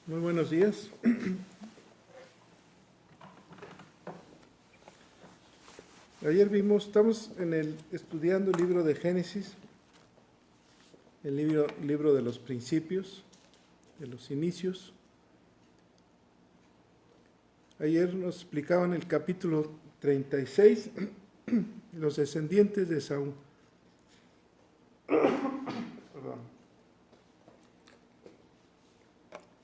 Muy buenos días. Ayer estamos estudiando el libro de Génesis, el libro de los principios, de los inicios. Ayer nos explicaban el capítulo 36, los descendientes de Saúl.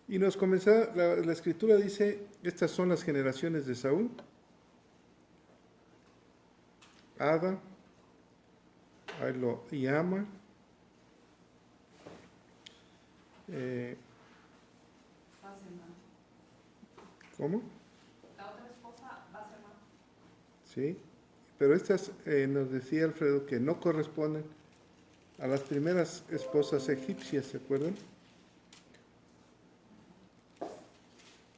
Y nos comenzaba, la escritura dice, estas son las generaciones de Saúl: Ada, Ahinoam, ¿cómo? La otra esposa va a ser más. Sí, pero estas nos decía Alfredo que no corresponden a las primeras esposas egipcias, ¿se acuerdan?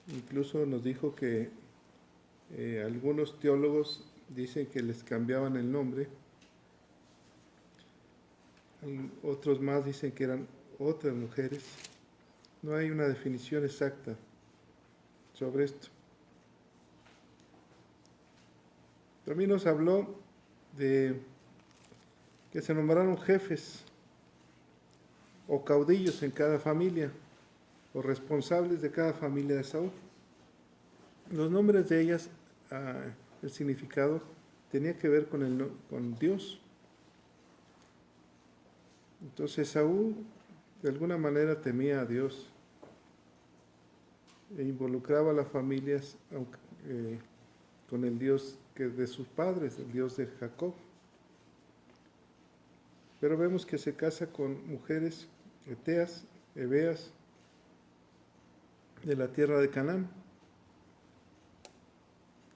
Incluso nos dijo que algunos teólogos dicen que les cambiaban el nombre, otros más dicen que eran otras mujeres. No hay una definición exacta sobre esto. También nos habló de que se nombraron jefes o caudillos en cada familia, o responsables de cada familia de Saúl. Los nombres de ellas, el significado, tenía que ver con Dios. Entonces Saúl, de alguna manera, temía a Dios e involucraba a las familias con el Dios que de sus padres, el Dios de Jacob. Pero vemos que se casa con mujeres heteas, heveas, de la tierra de Canaán.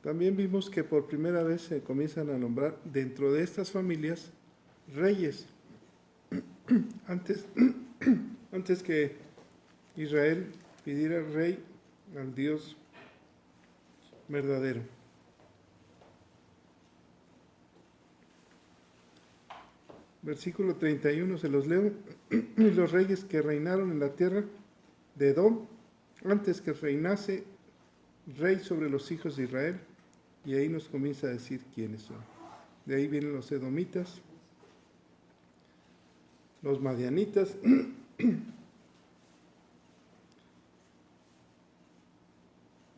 También vimos que por primera vez se comienzan a nombrar dentro de estas familias reyes. Antes que Israel pidiera rey al Dios verdadero. Versículo 31, se los leo. Y los reyes que reinaron en la tierra de Edom, antes que reinase rey sobre los hijos de Israel, y ahí nos comienza a decir quiénes son. De ahí vienen los edomitas, los madianitas,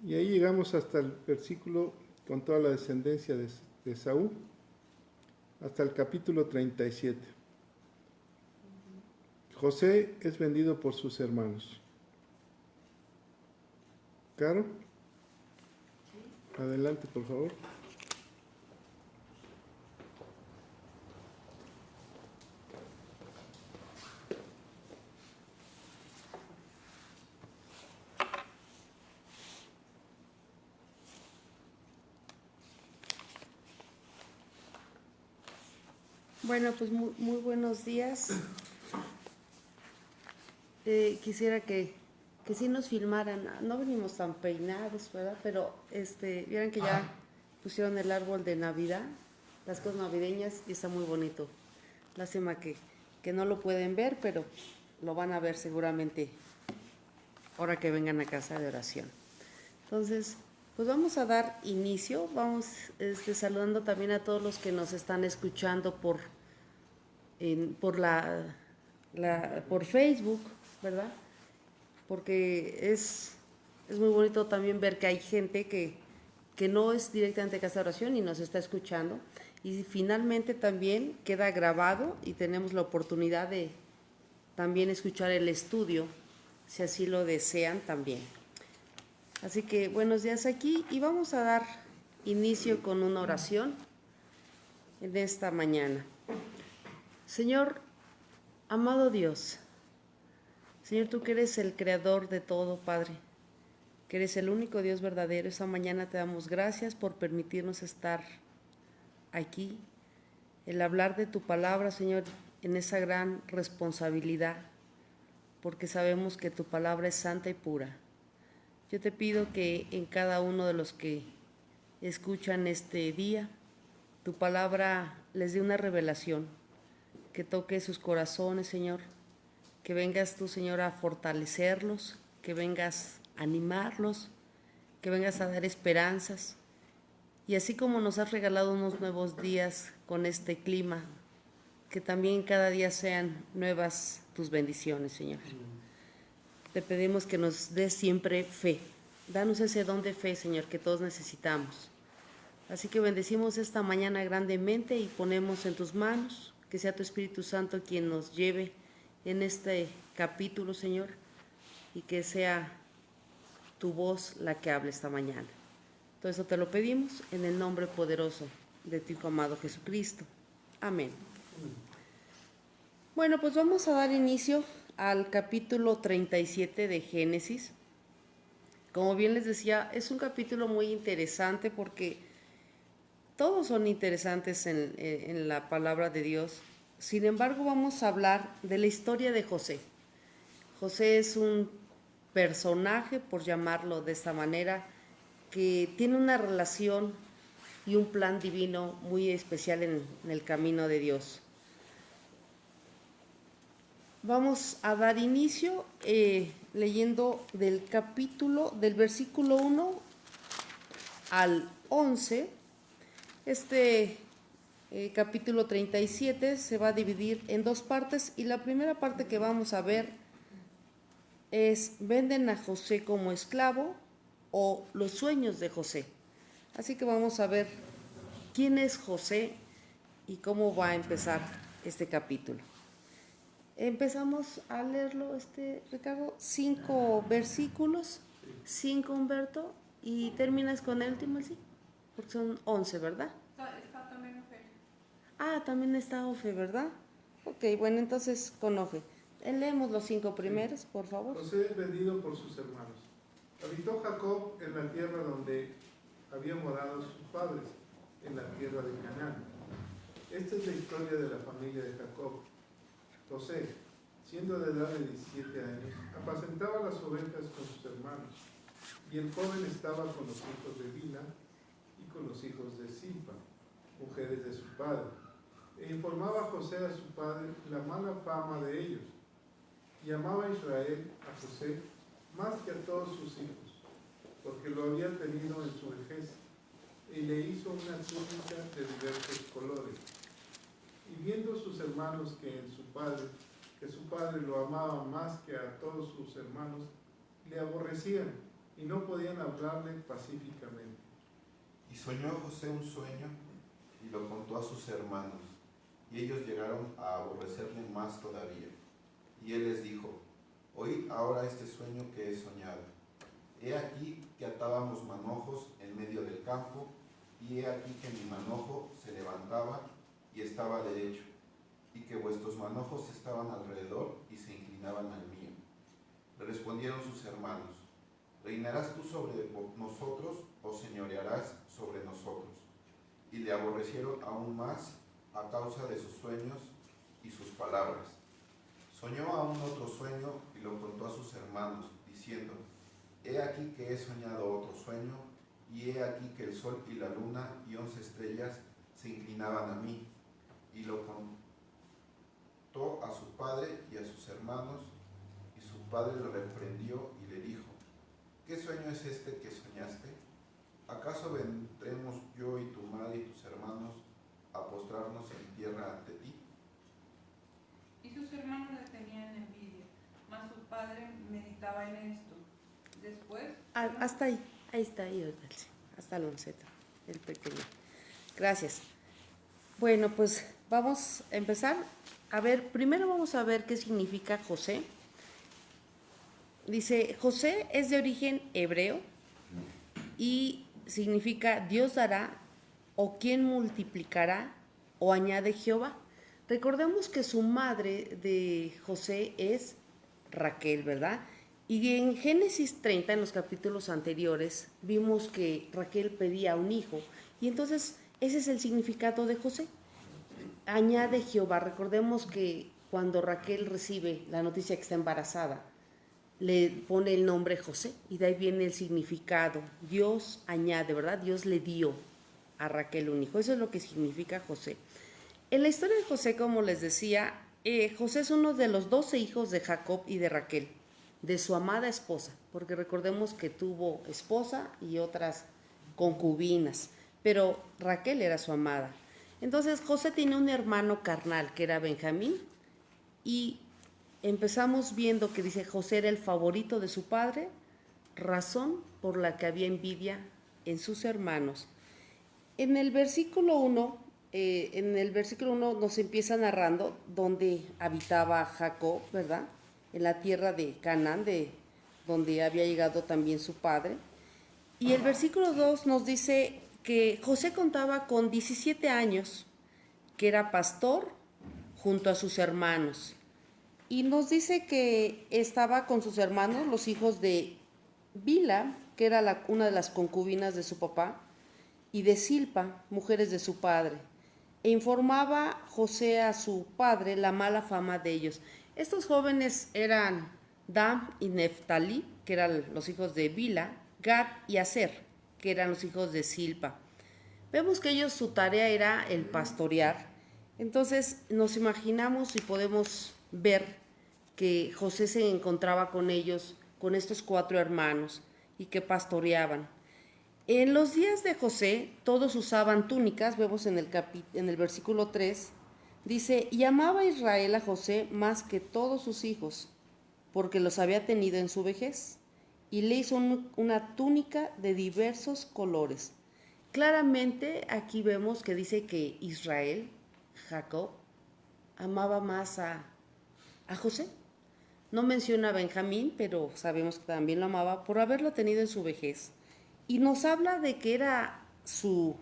y ahí llegamos hasta el versículo con toda la descendencia de Saúl, hasta el capítulo 37. José es vendido por sus hermanos. Caro, adelante, por favor. Bueno, pues muy buenos días. Quisiera que sí nos filmaran. No venimos tan peinados, ¿verdad? Pero vieran que ya pusieron el árbol de Navidad, las cosas navideñas, y está muy bonito. Lástima que no lo pueden ver, pero lo van a ver seguramente ahora que vengan a casa de oración. Entonces, pues vamos a dar inicio. Vamos saludando también a todos los que nos están escuchando por Facebook, ¿verdad? Porque es muy bonito también ver que hay gente que no es directamente de casa de oración y nos está escuchando. Y finalmente también queda grabado y tenemos la oportunidad de también escuchar el estudio, si así lo desean también. Así que buenos días aquí, y vamos a dar inicio con una oración en esta mañana. Señor, amado Dios, Señor, tú que eres el creador de todo, Padre, que eres el único Dios verdadero, esta mañana te damos gracias por permitirnos estar aquí, el hablar de tu palabra, Señor, en esa gran responsabilidad, porque sabemos que tu palabra es santa y pura. Yo te pido que en cada uno de los que escuchan este día, tu palabra les dé una revelación, que toque sus corazones, Señor, que vengas tú, Señor, a fortalecerlos, que vengas animarlos, que vengas a dar esperanzas. Y así como nos has regalado unos nuevos días con este clima, que también cada día sean nuevas tus bendiciones, Señor. Te pedimos que nos des siempre fe. Danos ese don de fe, Señor, que todos necesitamos. Así que bendecimos esta mañana grandemente y ponemos en tus manos que sea tu Espíritu Santo quien nos lleve en este capítulo, Señor, y que sea tu voz la que hable esta mañana. Todo eso te lo pedimos en el nombre poderoso de tu Hijo amado Jesucristo. Amén. Bueno, pues vamos a dar inicio al capítulo 37 de Génesis. Como bien les decía, es un capítulo muy interesante porque todos son interesantes en la palabra de Dios. Sin embargo, vamos a hablar de la historia de José. José es un personaje, por llamarlo de esta manera, que tiene una relación y un plan divino muy especial en el camino de Dios. Vamos a dar inicio leyendo del versículo 1 al 11. Este capítulo 37 se va a dividir en dos partes y la primera parte que vamos a ver es venden a José como esclavo o los sueños de José. Así que vamos a ver quién es José y cómo va a empezar este capítulo. Empezamos a leerlo, Ricardo, 5 versículos, 5 Humberto, y terminas con el último, ¿sí? Porque son 11, ¿verdad? Está también Ofe. Ah, también está Ofe, ¿verdad? Ok, bueno, entonces con Ofe. Leemos los 5 primeros, por favor. José es vendido por sus hermanos. Habitó Jacob en la tierra donde habían morado sus padres, en la tierra de Canaán. Esta es la historia de la familia de Jacob. José, siendo de edad de 17 años, apacentaba las ovejas con sus hermanos, y el joven estaba con los hijos de Dina y con los hijos de Silpa, mujeres de su padre, e informaba a José a su padre la mala fama de ellos, y amaba a Israel a José más que a todos sus hijos, porque lo había tenido en su vejez, y le hizo una túnica de diversos colores. Y viendo sus hermanos que su padre lo amaba más que a todos sus hermanos, le aborrecían y no podían hablarle pacíficamente. Y soñó José un sueño y lo contó a sus hermanos, y ellos llegaron a aborrecerle más todavía. Y él les dijo: oíd ahora este sueño que he soñado. He aquí que atábamos manojos en medio del campo, y he aquí que mi manojo se levantaba y estaba derecho, y que vuestros manojos estaban alrededor y se inclinaban al mío. Le respondieron sus hermanos: ¿reinarás tú sobre nosotros o señorearás sobre nosotros? Y le aborrecieron aún más a causa de sus sueños y sus palabras. Soñó aún otro sueño y lo contó a sus hermanos, diciendo: he aquí que he soñado otro sueño, y he aquí que el sol y la luna y 11 estrellas se inclinaban a mí. Y lo contó a su padre y a sus hermanos, y su padre le reprendió y le dijo: ¿qué sueño es este que soñaste? ¿Acaso vendremos yo y tu madre y tus hermanos a postrarnos en tierra ante ti? Y sus hermanos le tenían envidia, mas su padre meditaba en esto. Después... Hasta ahí está, ahí, hasta el 11, el pequeño. Gracias. Bueno, pues vamos a empezar. A ver, primero vamos a ver qué significa José. Dice, José es de origen hebreo y significa Dios dará, o quien multiplicará, o añade Jehová. Recordemos que su madre de José es Raquel, ¿verdad? Y en Génesis 30, en los capítulos anteriores, vimos que Raquel pedía un hijo. Y entonces ese es el significado de José. Añade Jehová. Recordemos que cuando Raquel recibe la noticia que está embarazada, le pone el nombre José. Y de ahí viene el significado. Dios añade, ¿verdad? Dios le dio a Raquel un hijo. Eso es lo que significa José. En la historia de José, como les decía, José es uno de los 12 hijos de Jacob y de Raquel. de su amada esposa, porque recordemos que tuvo esposa y otras concubinas, pero Raquel era su amada. Entonces José tenía un hermano carnal que era Benjamín, y empezamos viendo que dice José era el favorito de su padre, razón por la que había envidia en sus hermanos. En el versículo 1, nos empieza narrando dónde habitaba Jacob, ¿verdad? En la tierra de Canaán, donde había llegado también su padre. Y el versículo 2 nos dice que José contaba con 17 años, que era pastor junto a sus hermanos. Y nos dice que estaba con sus hermanos, los hijos de Bila, que era una de las concubinas de su papá, y de Silpa, mujeres de su padre. E informaba José a su padre la mala fama de ellos. Estos jóvenes eran Dan y Neftalí, que eran los hijos de Bila, Gad y Aser, que eran los hijos de Silpa. Vemos que ellos, su tarea era el pastorear. Entonces nos imaginamos y podemos ver que José se encontraba con ellos, con estos 4 hermanos, y que pastoreaban. En los días de José todos usaban túnicas, vemos en el versículo 3, dice, y amaba Israel a José más que todos sus hijos, porque los había tenido en su vejez, y le hizo una túnica de diversos colores. Claramente aquí vemos que dice que Israel, Jacob, amaba más a José. No menciona a Benjamín, pero sabemos que también lo amaba por haberlo tenido en su vejez. Y nos habla de que era su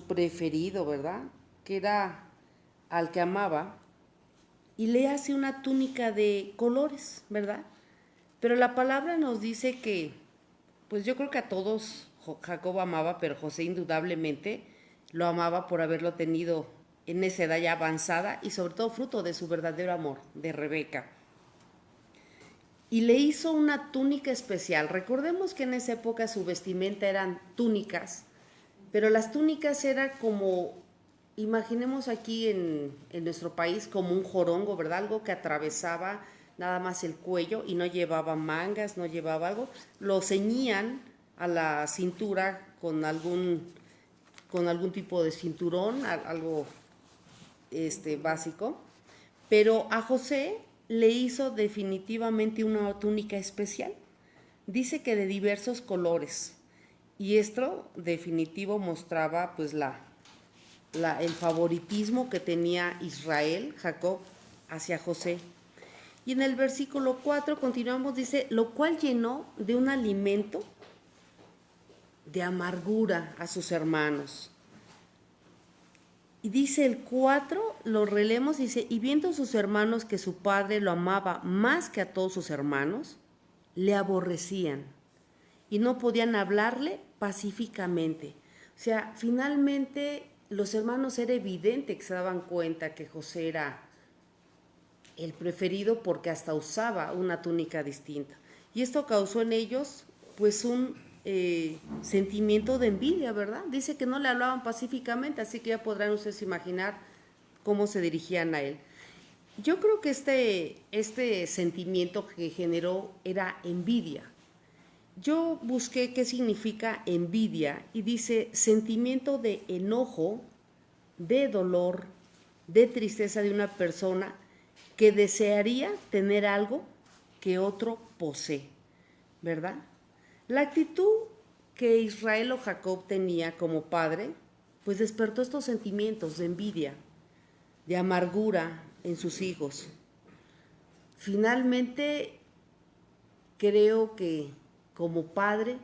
preferido, ¿verdad? Que era al que amaba. Y le hace una túnica de colores, ¿verdad? Pero la palabra nos dice que, pues yo creo que a todos Jacob amaba, pero José indudablemente lo amaba por haberlo tenido en esa edad ya avanzada y sobre todo fruto de su verdadero amor, de Rebeca. Y le hizo una túnica especial. Recordemos que en esa época su vestimenta eran túnicas, pero las túnicas eran como, imaginemos aquí en nuestro país, como un jorongo, ¿verdad? Algo que atravesaba nada más el cuello y no llevaba mangas, no llevaba algo. Lo ceñían a la cintura con algún tipo de cinturón, algo básico. Pero a José le hizo definitivamente una túnica especial. Dice que de diversos colores. Y esto definitivo mostraba pues el favoritismo que tenía Israel, Jacob, hacia José. Y en el versículo 4 continuamos, dice, lo cual llenó de un alimento de amargura a sus hermanos. Y dice el 4, lo releemos, dice, y viendo sus hermanos que su padre lo amaba más que a todos sus hermanos, le aborrecían y no podían hablarle pacíficamente. O sea, finalmente los hermanos era evidente que se daban cuenta que José era el preferido porque hasta usaba una túnica distinta. Y esto causó en ellos pues un sentimiento de envidia, ¿verdad? Dice que no le hablaban pacíficamente, así que ya podrán ustedes imaginar cómo se dirigían a él. Yo creo que este sentimiento que generó era envidia. Yo busqué qué significa envidia y dice sentimiento de enojo, de dolor, de tristeza de una persona que desearía tener algo que otro posee, ¿verdad? La actitud que Israel o Jacob tenía como padre, pues despertó estos sentimientos de envidia, de amargura en sus hijos. Finalmente, creo que como padre,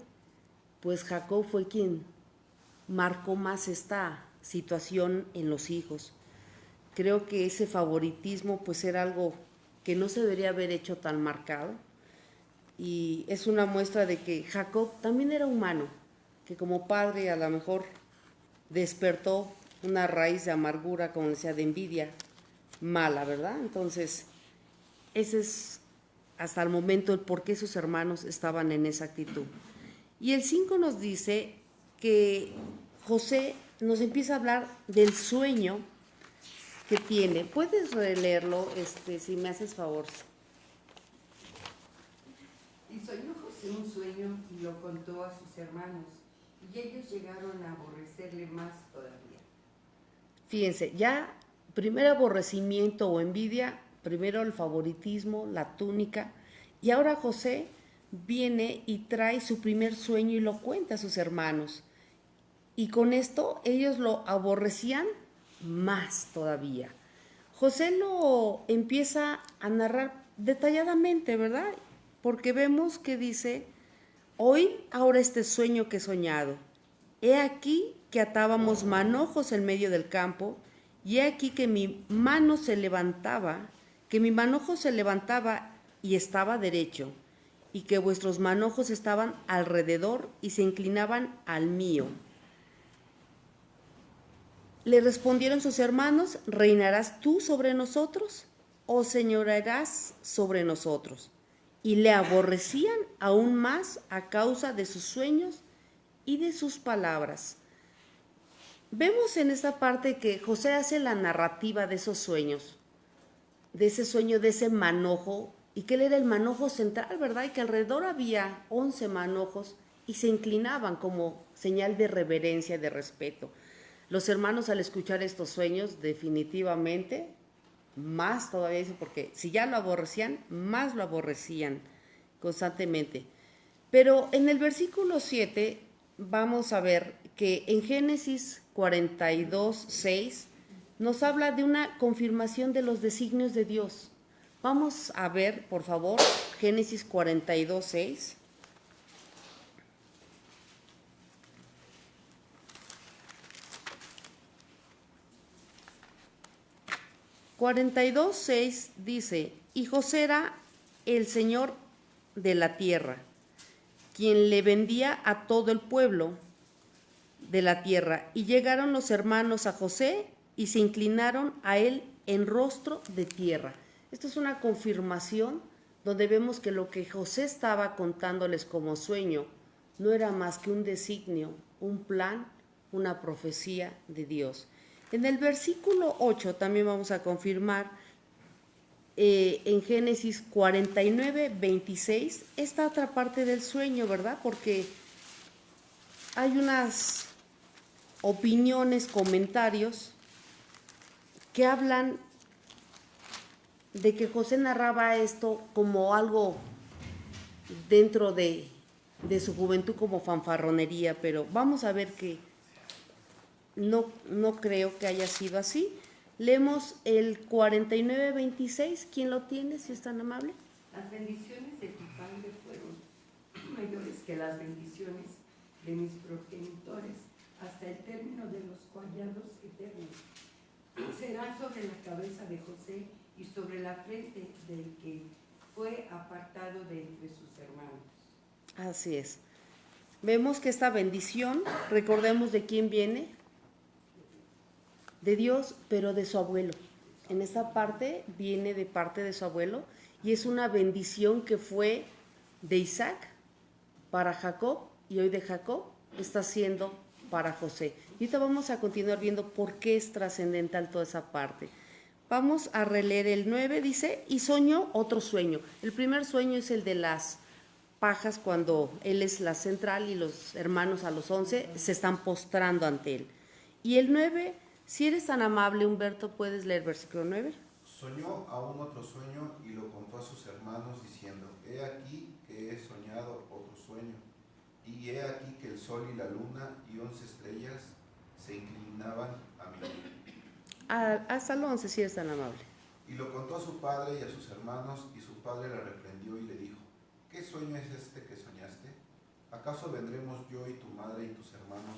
pues Jacob fue quien marcó más esta situación en los hijos. Creo que ese favoritismo pues era algo que no se debería haber hecho tan marcado. Y es una muestra de que Jacob también era humano, que como padre a lo mejor despertó una raíz de amargura, como decía, de envidia mala, ¿verdad? Entonces, ese es hasta el momento el por qué sus hermanos estaban en esa actitud. Y el 5 nos dice que José nos empieza a hablar del sueño que tiene. ¿Puedes releerlo, si me haces favor? Y soñó José un sueño y lo contó a sus hermanos, y ellos llegaron a aborrecerle más todavía. Fíjense, ya primer aborrecimiento o envidia, primero el favoritismo, la túnica, y ahora José viene y trae su primer sueño y lo cuenta a sus hermanos. Y con esto ellos lo aborrecían más todavía. José lo empieza a narrar detalladamente, ¿verdad? Porque vemos que dice, oí ahora este sueño que he soñado. He aquí que atábamos manojos en medio del campo, y he aquí que mi mano se levantaba, que mi manojo se levantaba y estaba derecho, y que vuestros manojos estaban alrededor y se inclinaban al mío. Le respondieron sus hermanos, ¿reinarás tú sobre nosotros o señorearás sobre nosotros? Y le aborrecían aún más a causa de sus sueños y de sus palabras. Vemos en esta parte que José hace la narrativa de esos sueños, de ese sueño, de ese manojo, y que él era el manojo central, ¿verdad? Y que alrededor había 11 manojos y se inclinaban como señal de reverencia, de respeto. Los hermanos, al escuchar estos sueños, definitivamente, más todavía, dice, porque si ya lo aborrecían, más lo aborrecían constantemente. Pero en el versículo 7 vamos a ver que en Génesis 42, 6 nos habla de una confirmación de los designios de Dios. Vamos a ver, por favor, Génesis 42, 6. 42:6 dice, y José era el señor de la tierra, quien le vendía a todo el pueblo de la tierra. Y llegaron los hermanos a José y se inclinaron a él en rostro de tierra. Esto es una confirmación donde vemos que lo que José estaba contándoles como sueño no era más que un designio, un plan, una profecía de Dios. En el versículo 8 también vamos a confirmar en Génesis 49, 26, esta otra parte del sueño, ¿verdad? Porque hay unas opiniones, comentarios que hablan de que José narraba esto como algo dentro de su juventud, como fanfarronería, pero vamos a ver que no creo que haya sido así. Leemos el 49:26. ¿Quién lo tiene, si es tan amable? Las bendiciones de tu padre fueron mayores que las bendiciones de mis progenitores, hasta el término de los collados eternos. Será sobre la cabeza de José y sobre la frente del que fue apartado de entre sus hermanos. Así es. Vemos que esta bendición, recordemos de quién viene, de Dios, pero de su abuelo. En esta parte viene de parte de su abuelo y es una bendición que fue de Isaac para Jacob y hoy de Jacob está siendo para José. Y ahorita vamos a continuar viendo por qué es trascendental toda esa parte. Vamos a releer el 9, dice, y soñó otro sueño. El primer sueño es el de las pajas, cuando él es la central y los hermanos a los 11 se están postrando ante él. Y el 9, si eres tan amable, Humberto, ¿puedes leer versículo 9? Soñó aún otro sueño y lo contó a sus hermanos diciendo, he aquí que he soñado otro sueño, y he aquí que el sol y la luna y 11 estrellas se inclinaban a mí. Hasta el 11, si eres tan amable. Y lo contó a su padre y a sus hermanos, y su padre le reprendió y le dijo, ¿qué sueño es este que soñaste? ¿Acaso vendremos yo y tu madre y tus hermanos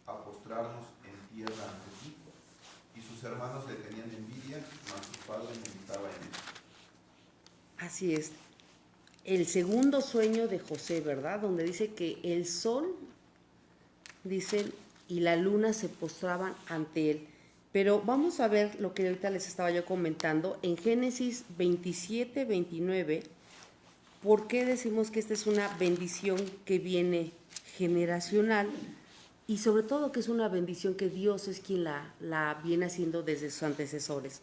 a postrarnos en tierra ante ti? Y sus hermanos le tenían envidia, mas su padre meditaba en él. Así es. El segundo sueño de José, ¿verdad? Donde dice que el sol, dice, y la luna se postraban ante él. Pero vamos a ver lo que ahorita les estaba yo comentando. En Génesis 27, 29, ¿por qué decimos que esta es una bendición que viene generacional? Y sobre todo que es una bendición que Dios es quien la viene haciendo desde sus antecesores.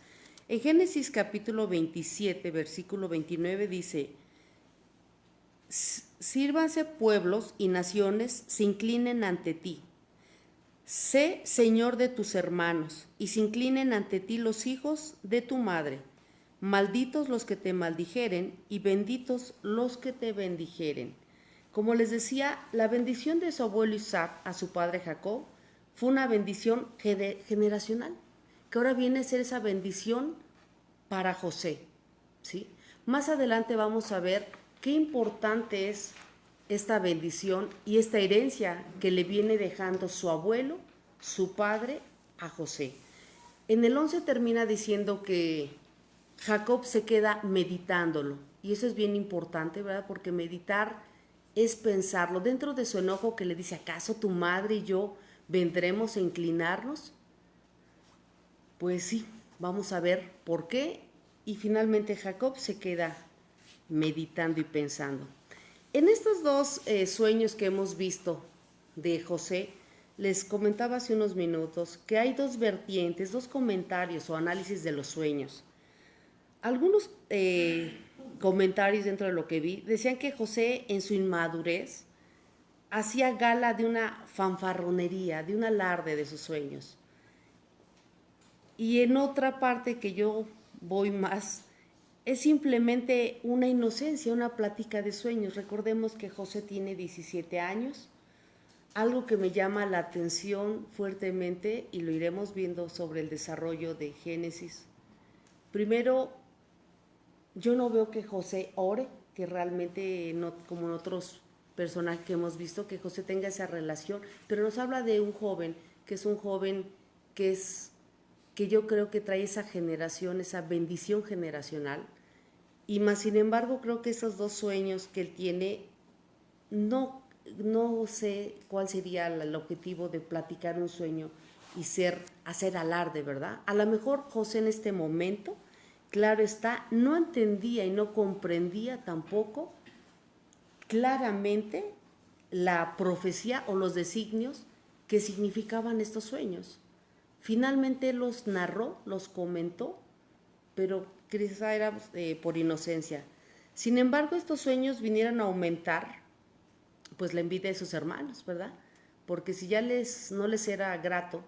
En Génesis capítulo 27, versículo 29 dice, sírvanse pueblos y naciones, se inclinen ante ti. Sé Señor de tus hermanos, y se inclinen ante ti los hijos de tu madre. Malditos los que te maldijeren, y benditos los que te bendijeren. Como les decía, la bendición de su abuelo Isaac a su padre Jacob fue una bendición generacional, que ahora viene a ser esa bendición para José, ¿sí? Más adelante vamos a ver qué importante es esta bendición y esta herencia que le viene dejando su abuelo, su padre, a José. En el 11 termina diciendo que Jacob se queda meditándolo, y eso es bien importante, ¿verdad? Porque meditar es pensarlo dentro de su enojo, que le dice: ¿acaso tu madre y yo vendremos a inclinarnos? Pues sí, vamos a ver por qué. Y finalmente Jacob se queda meditando y pensando. En estos dos sueños que hemos visto de José, les comentaba hace unos minutos que hay dos vertientes, dos comentarios o análisis de los sueños. Algunos comentarios dentro de lo que vi decían que José, en su inmadurez, hacía gala de una fanfarronería, de un alarde de sus sueños. Y en otra parte que yo voy más, es simplemente una inocencia, una plática de sueños. Recordemos que José tiene 17 años. Algo que me llama la atención fuertemente, y lo iremos viendo sobre el desarrollo de Génesis. Primero, yo no veo que José ore, que realmente, no, como en otros personajes que hemos visto, que José tenga esa relación, pero nos habla de un joven, que es un joven que yo creo que trae esa generación, esa bendición generacional. Y más sin embargo, creo que esos dos sueños que él tiene, no sé cuál sería el objetivo de platicar un sueño y hacer alarde, ¿verdad? A lo mejor José en este momento, claro está, no entendía y no comprendía tampoco claramente la profecía o los designios que significaban estos sueños. Finalmente él los narró, los comentó, pero quizá era por inocencia. Sin embargo, estos sueños vinieron a aumentar pues la envidia de sus hermanos, ¿verdad? Porque si ya no les era grato,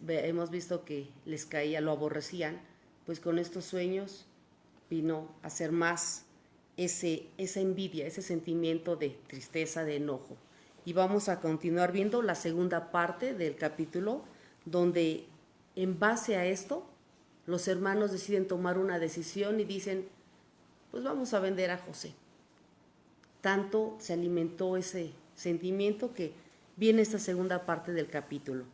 hemos visto que les caía, lo aborrecían, pues con estos sueños vino a ser más esa envidia, ese sentimiento de tristeza, de enojo. Y vamos a continuar viendo la segunda parte del capítulo, donde en base a esto los hermanos deciden tomar una decisión y dicen: pues vamos a vender a José. Tanto se alimentó ese sentimiento que viene esta segunda parte del capítulo.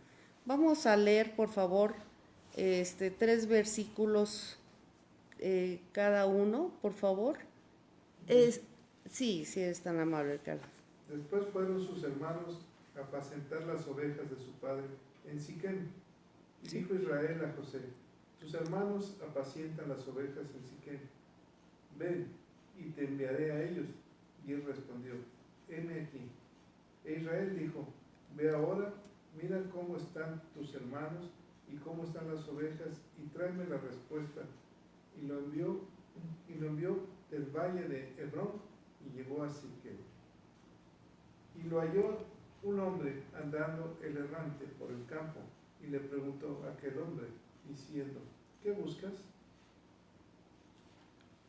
Vamos a leer, por favor, 3 versículos cada uno, por favor. Sí, es tan amable, Carlos. Después fueron sus hermanos a apacentar las ovejas de su padre en Siquem. Y Sí. dijo Israel a José: tus hermanos apacientan las ovejas en Siquem. Ven, y te enviaré a ellos. Y él respondió: heme aquí. E Israel dijo: ve ahora, mira cómo están tus hermanos y cómo están las ovejas, y tráeme la respuesta. Y lo envió del valle de Hebrón y llegó a Siquem. Y lo halló un hombre andando el errante por el campo, y le preguntó a aquel hombre, diciendo: ¿qué buscas?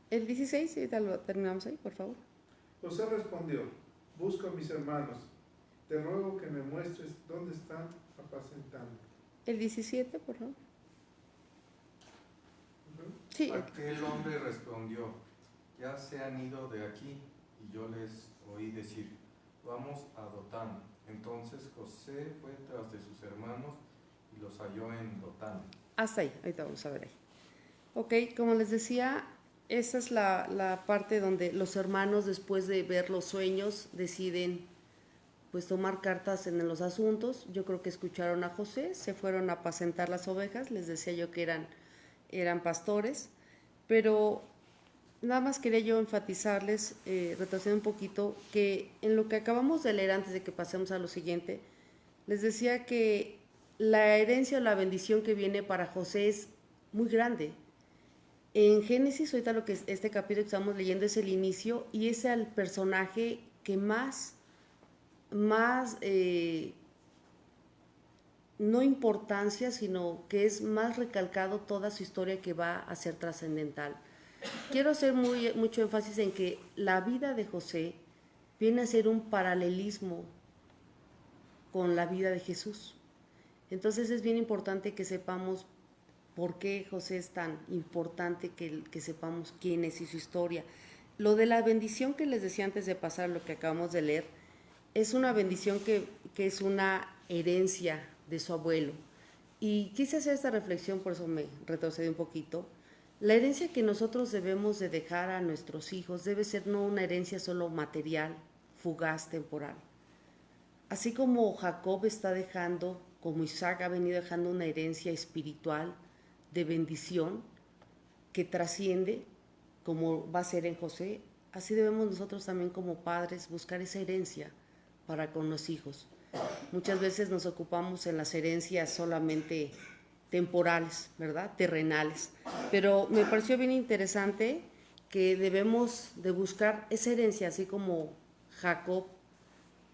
El 16, ahorita lo terminamos ahí, por favor. José respondió: busco a mis hermanos, te ruego que me muestres dónde están apacentando. El 17, por favor. Sí. Aquel hombre respondió: ya se han ido de aquí. Y yo les oí decir: vamos a Dotán. Entonces José fue tras de sus hermanos y los halló en Dotán. Hasta ahí, ahorita vamos a ver ahí. Ok, como les decía, esa es la parte donde los hermanos, después de ver los sueños, deciden pues tomar cartas en los asuntos. Yo creo que escucharon a José, se fueron a apacentar las ovejas. Les decía yo que eran pastores, pero nada más quería yo enfatizarles, retroceder un poquito, que en lo que acabamos de leer antes de que pasemos a lo siguiente, les decía que la herencia o la bendición que viene para José es muy grande. En Génesis, ahorita lo que este capítulo que estamos leyendo es el inicio y es el personaje que más no importancia, sino que es más recalcado toda su historia, que va a ser trascendental. Quiero hacer mucho énfasis en que la vida de José viene a ser un paralelismo con la vida de Jesús. Entonces es bien importante que sepamos por qué José es tan importante, que sepamos quién es y su historia. Lo de la bendición que les decía antes de pasar lo que acabamos de leer, es una bendición que es una herencia de su abuelo. Y quise hacer esta reflexión, por eso me retrocedí un poquito. La herencia que nosotros debemos de dejar a nuestros hijos debe ser no una herencia solo material, fugaz, temporal. Así como Jacob está dejando, como Isaac ha venido dejando una herencia espiritual de bendición que trasciende, como va a ser en José, así debemos nosotros también como padres buscar esa herencia para con los hijos. Muchas veces nos ocupamos en las herencias solamente temporales, ¿verdad? Terrenales. Pero me pareció bien interesante que debemos de buscar esa herencia, así como Jacob,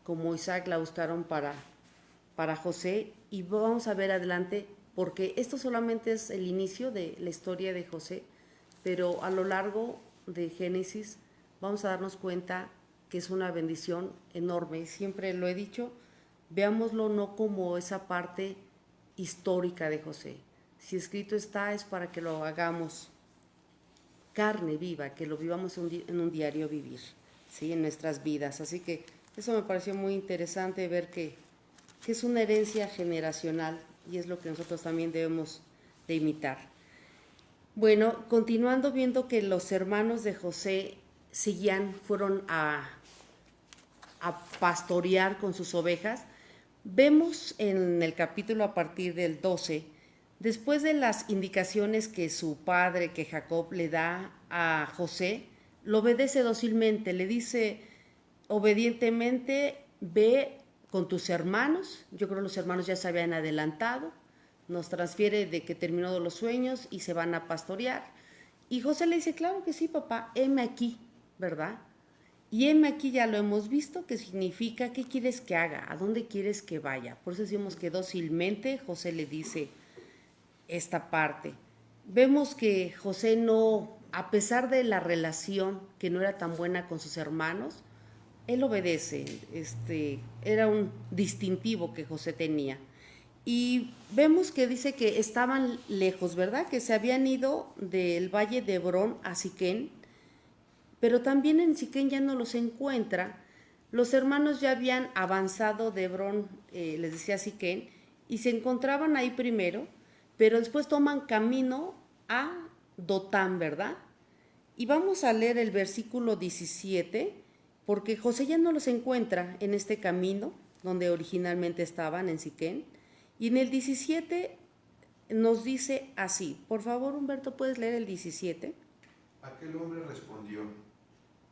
como Isaac la buscaron para José, y vamos a ver adelante, porque esto solamente es el inicio de la historia de José, pero a lo largo de Génesis vamos a darnos cuenta que es una bendición enorme. Siempre lo he dicho, veámoslo no como esa parte histórica de José. Si escrito está, es para que lo hagamos carne viva, que lo vivamos en un diario vivir, ¿sí? En nuestras vidas. Así que eso me pareció muy interesante, ver que es una herencia generacional y es lo que nosotros también debemos de imitar. Bueno, continuando, viendo que los hermanos de José fueron a pastorear con sus ovejas, vemos en el capítulo a partir del 12, después de las indicaciones que su padre, que Jacob, le da a José, lo obedece dócilmente, le dice obedientemente, ve con tus hermanos. Yo creo que los hermanos ya se habían adelantado, nos transfiere de que terminó los sueños y se van a pastorear. Y José le dice, claro que sí, papá, heme aquí, ¿verdad? Y heme aquí ya lo hemos visto, que significa, ¿qué quieres que haga? ¿A dónde quieres que vaya? Por eso decimos que dócilmente José le dice esta parte. Vemos que José no, a pesar de la relación que no era tan buena con sus hermanos, él obedece. Era un distintivo que José tenía. Y vemos que dice que estaban lejos, ¿verdad? Que se habían ido del valle de Hebrón a Siquén, pero también en Siquén ya no los encuentra. Los hermanos ya habían avanzado de Hebrón, les decía Siquén, y se encontraban ahí primero, pero después toman camino a Dotán, ¿verdad? Y vamos a leer el versículo 17, porque José ya no los encuentra en este camino donde originalmente estaban, en Siquén. Y en el 17 nos dice así. Por favor, Humberto, ¿puedes leer el 17? Aquel hombre respondió,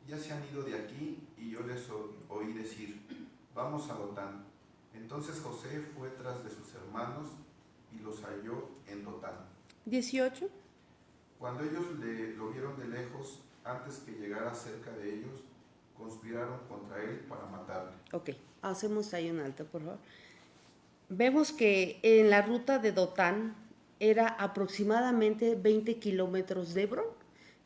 ya se han ido de aquí y yo les oí decir, vamos a Dotán. Entonces José fue tras de sus hermanos y los halló en Dotán. 18. Cuando ellos lo vieron de lejos, antes que llegara cerca de ellos, conspiraron contra él para matarle. Ok, hacemos ahí un alto, por favor. Vemos que en la ruta de Dotán era aproximadamente 20 kilómetros de Hebrón.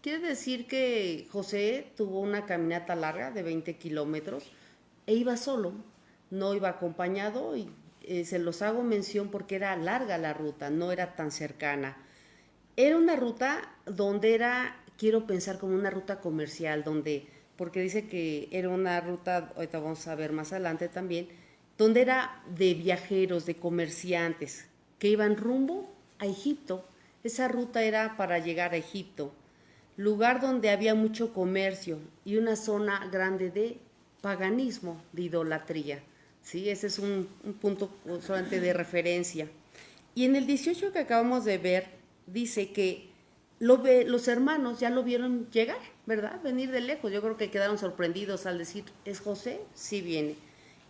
Quiere decir que José tuvo una caminata larga de 20 kilómetros e iba solo, no iba acompañado, y se los hago mención porque era larga la ruta, no era tan cercana. Era una ruta donde quiero pensar como una ruta comercial, porque dice que era una ruta, ahorita vamos a ver más adelante también, donde era de viajeros, de comerciantes, que iban rumbo a Egipto. Esa ruta era para llegar a Egipto, lugar donde había mucho comercio y una zona grande de paganismo, de idolatría. ¿Sí? Ese es un punto solamente de referencia. Y en el 18 que acabamos de ver, dice que los hermanos ya lo vieron llegar, ¿verdad? Venir de lejos. Yo creo que quedaron sorprendidos al decir, ¿es José? Sí viene.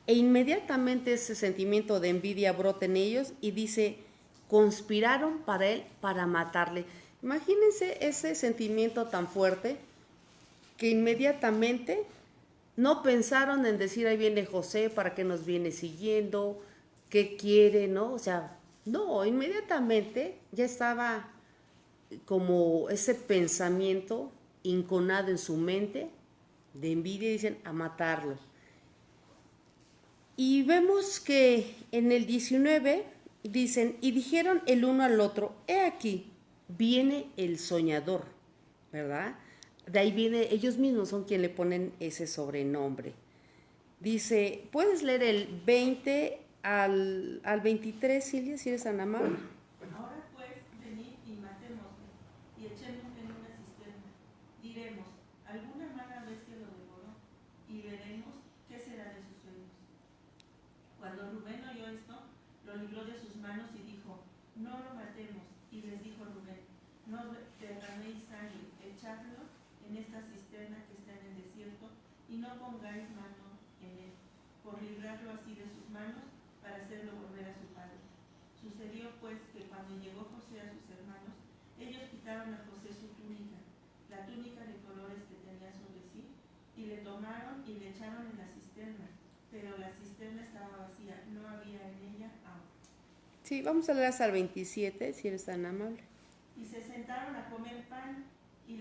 E inmediatamente ese sentimiento de envidia brota en ellos y dice, conspiraron para él, para matarle. Imagínense ese sentimiento tan fuerte que inmediatamente no pensaron en decir, ahí viene José, ¿para qué nos viene siguiendo? ¿Qué quiere? ¿No? O sea, no, inmediatamente ya estaba como ese pensamiento inconado en su mente de envidia, dicen, a matarlo. Y vemos que en el 19 dicen, y dijeron el uno al otro, he aquí, viene el soñador, ¿verdad? De ahí viene, ellos mismos son quienes le ponen ese sobrenombre. Dice, ¿puedes leer el 20 al 23, Silvia, si eres tan amable? Ahora pues, venid y matémosle, y echémosle en una cisterna. Diremos, alguna mala bestia lo devoró, y veremos qué será de sus sueños. Cuando Rubén oyó esto, lo libró de sus manos y dijo, no lo matemos. Y les dijo Rubén, no derraméis sangre, echadlo en esta cisterna que está en el desierto, y no pongáis mano en él, por librarlo así de sus manos, para hacerlo volver a su padre. Sucedió pues que cuando llegó José a sus hermanos, ellos quitaron a José su túnica, la túnica de colores que tenía sobre sí, y le tomaron y le echaron en la cisterna, pero la cisterna estaba vacía, no había en ella agua. Sí, vamos a leer hasta el 27, si eres tan amable. Y se sentaron a comer pan, y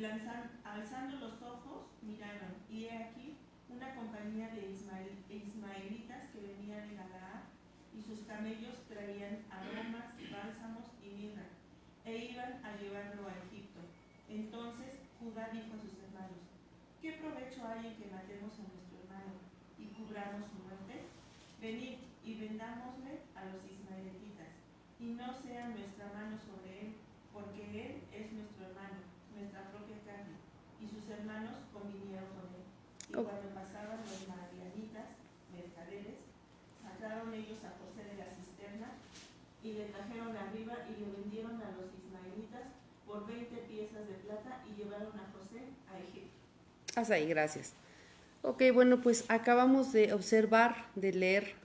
alzando los ojos, miraron, y he aquí una compañía de ismaelitas que venían en Galaad, y sus camellos traían aromas, bálsamos y mirra, e iban a llevarlo a Egipto. Entonces Judá dijo a sus hermanos, ¿qué provecho hay en que matemos a nuestro hermano y cubramos su muerte? Venid y vendámosle a los ismaelititas, y no sea nuestra mano sobre él, porque él es nuestro hermano, nuestra propia carne. Y sus hermanos convinieron con él. Y cuando pasaban los madianitas, mercaderes, sacaron ellos a José de la cisterna, y le trajeron arriba y le vendieron a los ismaelitas por 20 piezas de plata, y llevaron a José a Egipto. Hasta ahí, gracias. Ok, bueno, pues acabamos de observar, de leer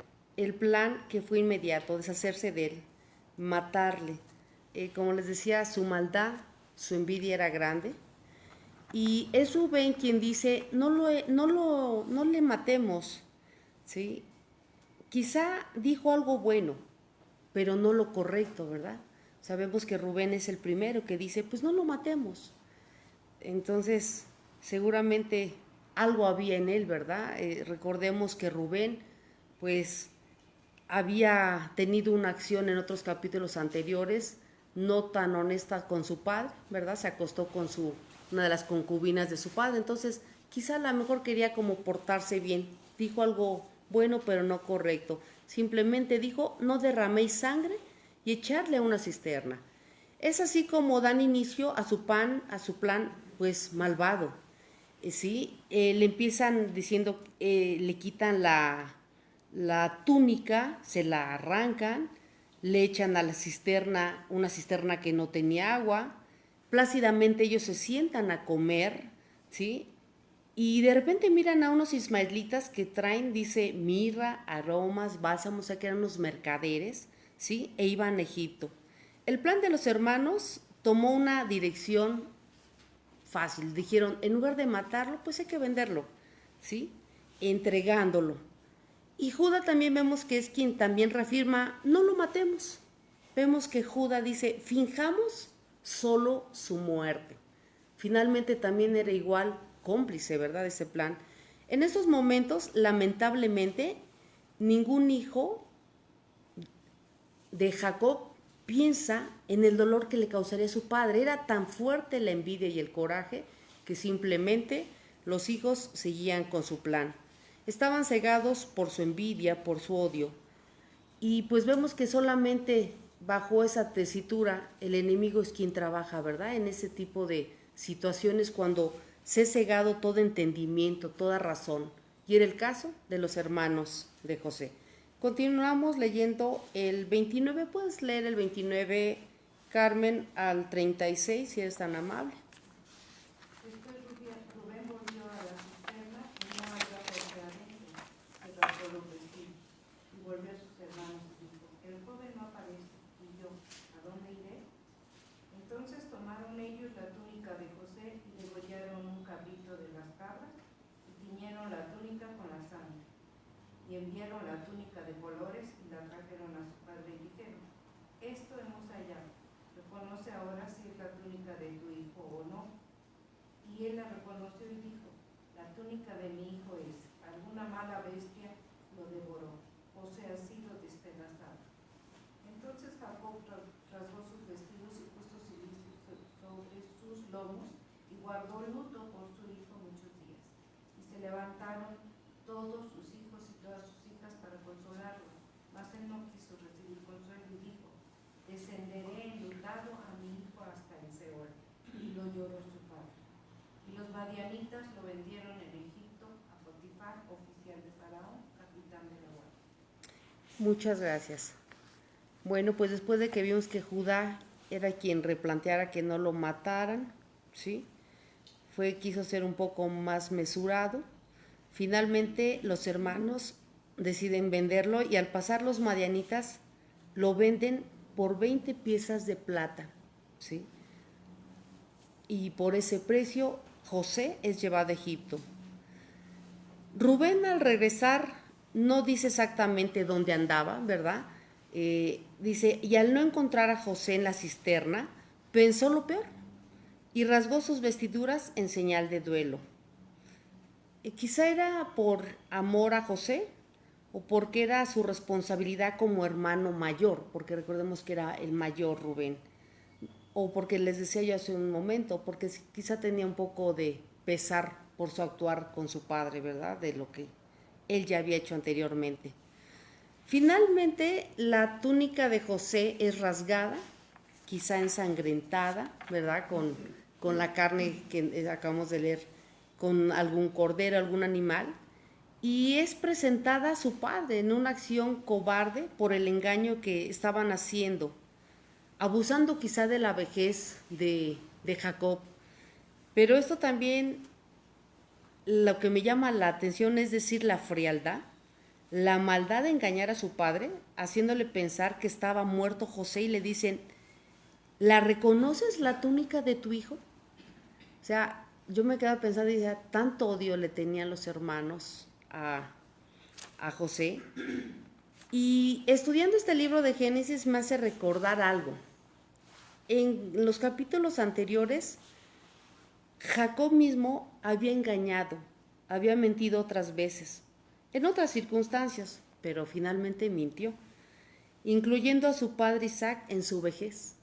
el plan que fue inmediato, deshacerse de él, matarle. Como les decía, su maldad, su envidia era grande. Y es Rubén quien dice, no le matemos, ¿sí? Quizá dijo algo bueno, pero no lo correcto, ¿verdad? Sabemos que Rubén es el primero que dice, pues no lo matemos. Entonces, seguramente algo había en él, ¿verdad? Recordemos que Rubén, pues, había tenido una acción en otros capítulos anteriores, no tan honesta con su padre, ¿verdad? Se acostó con una de las concubinas de su padre, entonces quizá a lo mejor quería como portarse bien, dijo algo bueno pero no correcto, simplemente dijo, no derraméis sangre y echarle a una cisterna. Es así como dan inicio a su plan, pues malvado. ¿Sí? Le empiezan diciendo, le quitan la túnica, se la arrancan, le echan a la cisterna, una cisterna que no tenía agua, plácidamente ellos se sientan a comer, ¿sí? Y de repente miran a unos ismaelitas que traen, dice, mirra, aromas, bálsamos, o sea que eran unos mercaderes, ¿sí? E iban a Egipto. El plan de los hermanos tomó una dirección fácil. Dijeron, en lugar de matarlo, pues hay que venderlo, ¿sí? Entregándolo. Y Judá también vemos que es quien también reafirma, no lo matemos. Vemos que Judá dice, finjamos solo su muerte. Finalmente también era igual cómplice, ¿verdad?, de ese plan. En esos momentos, lamentablemente, ningún hijo de Jacob piensa en el dolor que le causaría a su padre. Era tan fuerte la envidia y el coraje que simplemente los hijos seguían con su plan. Estaban cegados por su envidia, por su odio. Y pues vemos que solamente bajo esa tesitura el enemigo es quien trabaja, ¿verdad? En ese tipo de situaciones cuando se ha cegado todo entendimiento, toda razón. Y era el caso de los hermanos de José. Continuamos leyendo el 29. ¿Puedes leer el 29, Carmen, al 36, si eres tan amable? Después Rubén volvió a la cisterna y no había gente adentro, se rasgó los vestidos y volvió a sus hermanos y dijo, el joven no aparece, y yo, ¿a dónde iré? Entonces tomaron ellos hicieron la túnica con la sangre. Y enviaron la túnica de colores y la trajeron a su padre y dijeron, esto hemos hallado, reconoce ahora si es la túnica de tu hijo o no. Y él la reconoció y dijo, la túnica de mi hijo es, alguna mala bestia lo devoró, o sea, ha sido despedazado. Entonces Jacob rasgó sus vestidos y puso cilicio sobre sus lomos y guardó luto por su hijo muchos días. Y se levantaron todos sus hijos y todas sus hijas para consolarlo, mas él no quiso recibir consuelo y dijo, descenderé enlutado a mi hijo hasta el Seol. Y lo lloró su padre. Y los madianitas lo vendieron en Egipto a Potifar, oficial de Faraón, capitán de la guardia. Muchas gracias. Bueno, pues después de que vimos que Judá era quien replanteara que no lo mataran, ¿sí? Quiso ser un poco más mesurado. Finalmente los hermanos deciden venderlo y al pasar los madianitas lo venden por 20 piezas de plata, ¿sí? Y por ese precio José es llevado a Egipto. Rubén al regresar no dice exactamente dónde andaba, ¿verdad? Dice, y al no encontrar a José en la cisterna, pensó lo peor y rasgó sus vestiduras en señal de duelo. Quizá era por amor a José o porque era su responsabilidad como hermano mayor, porque recordemos que era el mayor Rubén, o porque les decía yo hace un momento, porque quizá tenía un poco de pesar por su actuar con su padre, ¿verdad? De lo que él ya había hecho anteriormente. Finalmente, la túnica de José es rasgada, quizá ensangrentada, ¿verdad? Con la carne que acabamos de leer, con algún cordero, algún animal, y es presentada a su padre en una acción cobarde por el engaño que estaban haciendo, abusando quizá de la vejez de Jacob. Pero esto también, lo que me llama la atención es decir, la frialdad, la maldad de engañar a su padre, haciéndole pensar que estaba muerto José y le dicen, ¿la reconoces la túnica de tu hijo? O sea, yo me quedaba pensando y decía, tanto odio le tenían los hermanos a José. Y estudiando este libro de Génesis me hace recordar algo. En los capítulos anteriores, Jacob mismo había engañado, había mentido otras veces, en otras circunstancias, pero finalmente mintió, incluyendo a su padre Isaac en su vejez.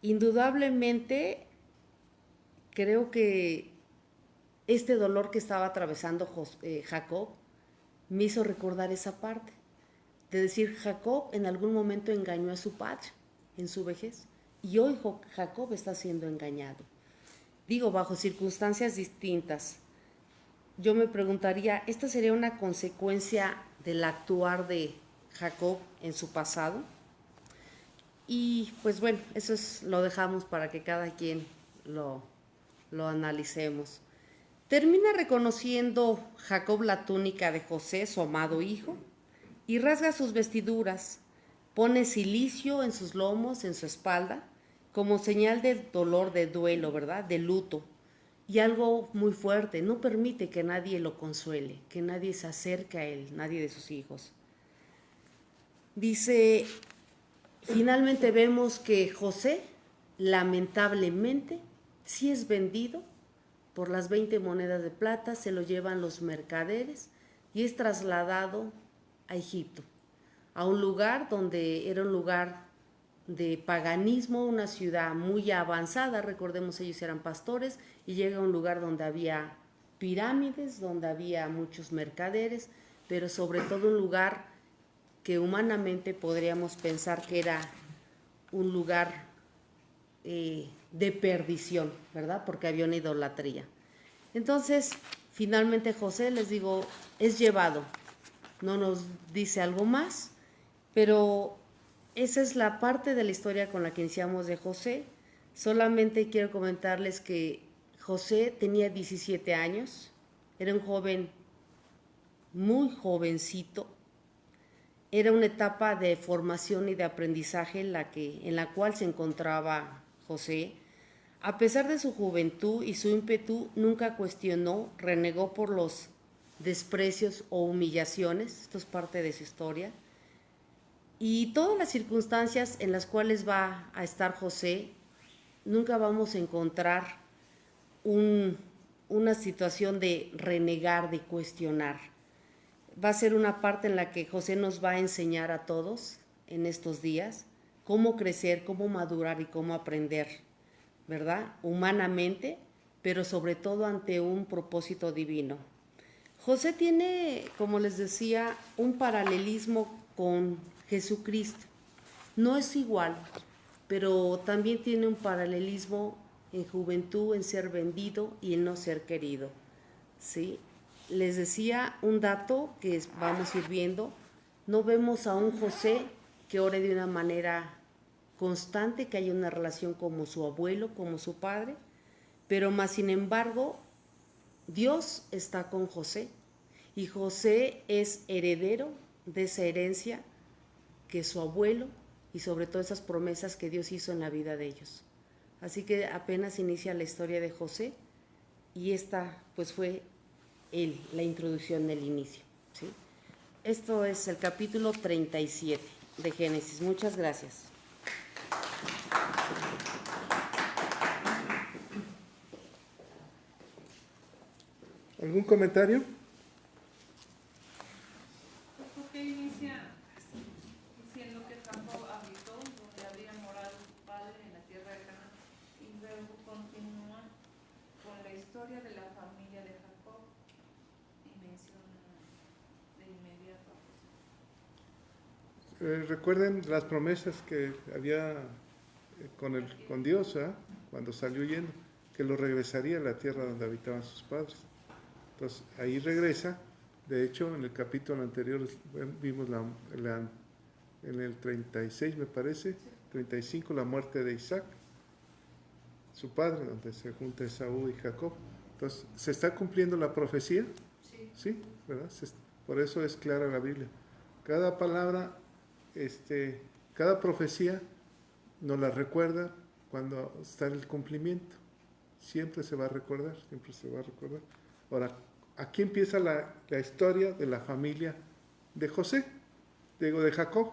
Indudablemente, creo que este dolor que estaba atravesando Jacob me hizo recordar esa parte, de decir, Jacob en algún momento engañó a su padre en su vejez, y hoy Jacob está siendo engañado. Digo, bajo circunstancias distintas. Yo me preguntaría, ¿esta sería una consecuencia del actuar de Jacob en su pasado? Y pues bueno, lo dejamos para que cada quien lo analicemos. Termina reconociendo Jacob la túnica de José, su amado hijo, y rasga sus vestiduras, pone cilicio en sus lomos, en su espalda, como señal de dolor, de duelo, ¿verdad? De luto. Y algo muy fuerte, no permite que nadie lo consuele, que nadie se acerque a él, nadie de sus hijos. Dice, finalmente vemos que José, lamentablemente, sí es vendido por las 20 monedas de plata, se lo llevan los mercaderes y es trasladado a Egipto, a un lugar donde era un lugar de paganismo, una ciudad muy avanzada, recordemos ellos eran pastores, y llega a un lugar donde había pirámides, donde había muchos mercaderes, pero sobre todo un lugar que humanamente podríamos pensar que era un lugar de perdición, ¿verdad? Porque había una idolatría. Entonces, finalmente José, les digo, es llevado. No nos dice algo más, pero esa es la parte de la historia con la que iniciamos de José. Solamente quiero comentarles que José tenía 17 años, era un joven muy jovencito, era una etapa de formación y de aprendizaje en la cual se encontraba José. A pesar de su juventud y su ímpetu, nunca cuestionó, renegó por los desprecios o humillaciones, esto es parte de su historia, y todas las circunstancias en las cuales va a estar José, nunca vamos a encontrar una situación de renegar, de cuestionar. Va a ser una parte en la que José nos va a enseñar a todos en estos días cómo crecer, cómo madurar y cómo aprender, ¿verdad? Humanamente, pero sobre todo ante un propósito divino. José tiene, como les decía, un paralelismo con Jesucristo. No es igual, pero también tiene un paralelismo en juventud, en ser vendido y en no ser querido, ¿sí? Les decía un dato que vamos a ir viendo. No vemos a un José que ore de una manera constante, que haya una relación como su abuelo, como su padre, pero más sin embargo, Dios está con José y José es heredero de esa herencia que su abuelo y sobre todo esas promesas que Dios hizo en la vida de ellos. Así que apenas inicia la historia de José y esta pues fue la introducción del inicio, ¿sí? Esto es el capítulo 37 de Génesis. Muchas gracias. ¿Algún comentario? ¿Por qué inicia diciendo que Jacob habitó donde había morado su padre en la tierra de Canaán? Y luego continúa con la historia de la familia de Jacob y menciona de inmediato a José. Recuerden las promesas que había con Dios, ¿eh? Cuando salió yendo, que lo regresaría a la tierra donde habitaban sus padres. Entonces ahí regresa. De hecho, en el capítulo anterior vimos en el 36, me parece, 35, la muerte de Isaac, su padre, donde se junta Esaú y Jacob. Entonces, ¿se está cumpliendo la profecía? Sí, ¿verdad? Por eso es clara la Biblia. Cada palabra, cada profecía nos la recuerda cuando está en el cumplimiento. Siempre se va a recordar, siempre se va a recordar. Ahora, aquí empieza la historia de la familia de José, de Jacob.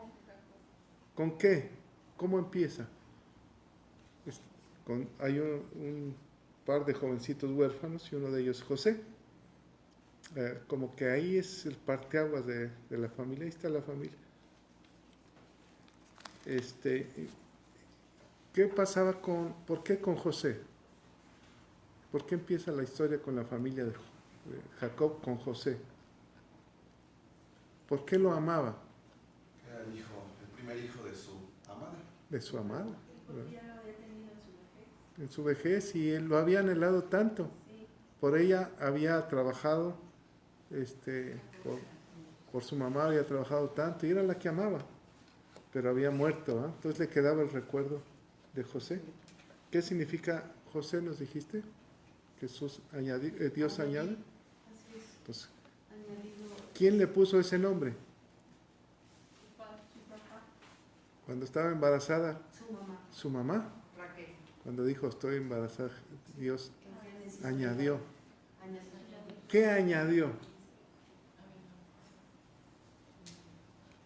¿Con qué? ¿Cómo empieza? Hay un par de jovencitos huérfanos y uno de ellos José. Como que ahí es el parteaguas de la familia. Ahí está la familia. ¿Qué pasaba por qué con José? ¿Por qué empieza la historia con la familia de Jacob con José? ¿Por qué lo amaba? Era el primer hijo de su amada. De su amada. Porque ya lo había tenido en su vejez. En su vejez, y él lo había anhelado tanto. Por ella había trabajado, por su mamá había trabajado tanto, y era la que amaba, pero había muerto, ¿eh? Entonces le quedaba el recuerdo de José. ¿Qué significa José, nos dijiste? Dios añade. Pues, ¿quién le puso ese nombre? Su papá. Cuando estaba embarazada, Su mamá, su mamá. Raquel. Cuando dijo estoy embarazada, Dios En Génesis añadió. añadió. ¿Qué añadió?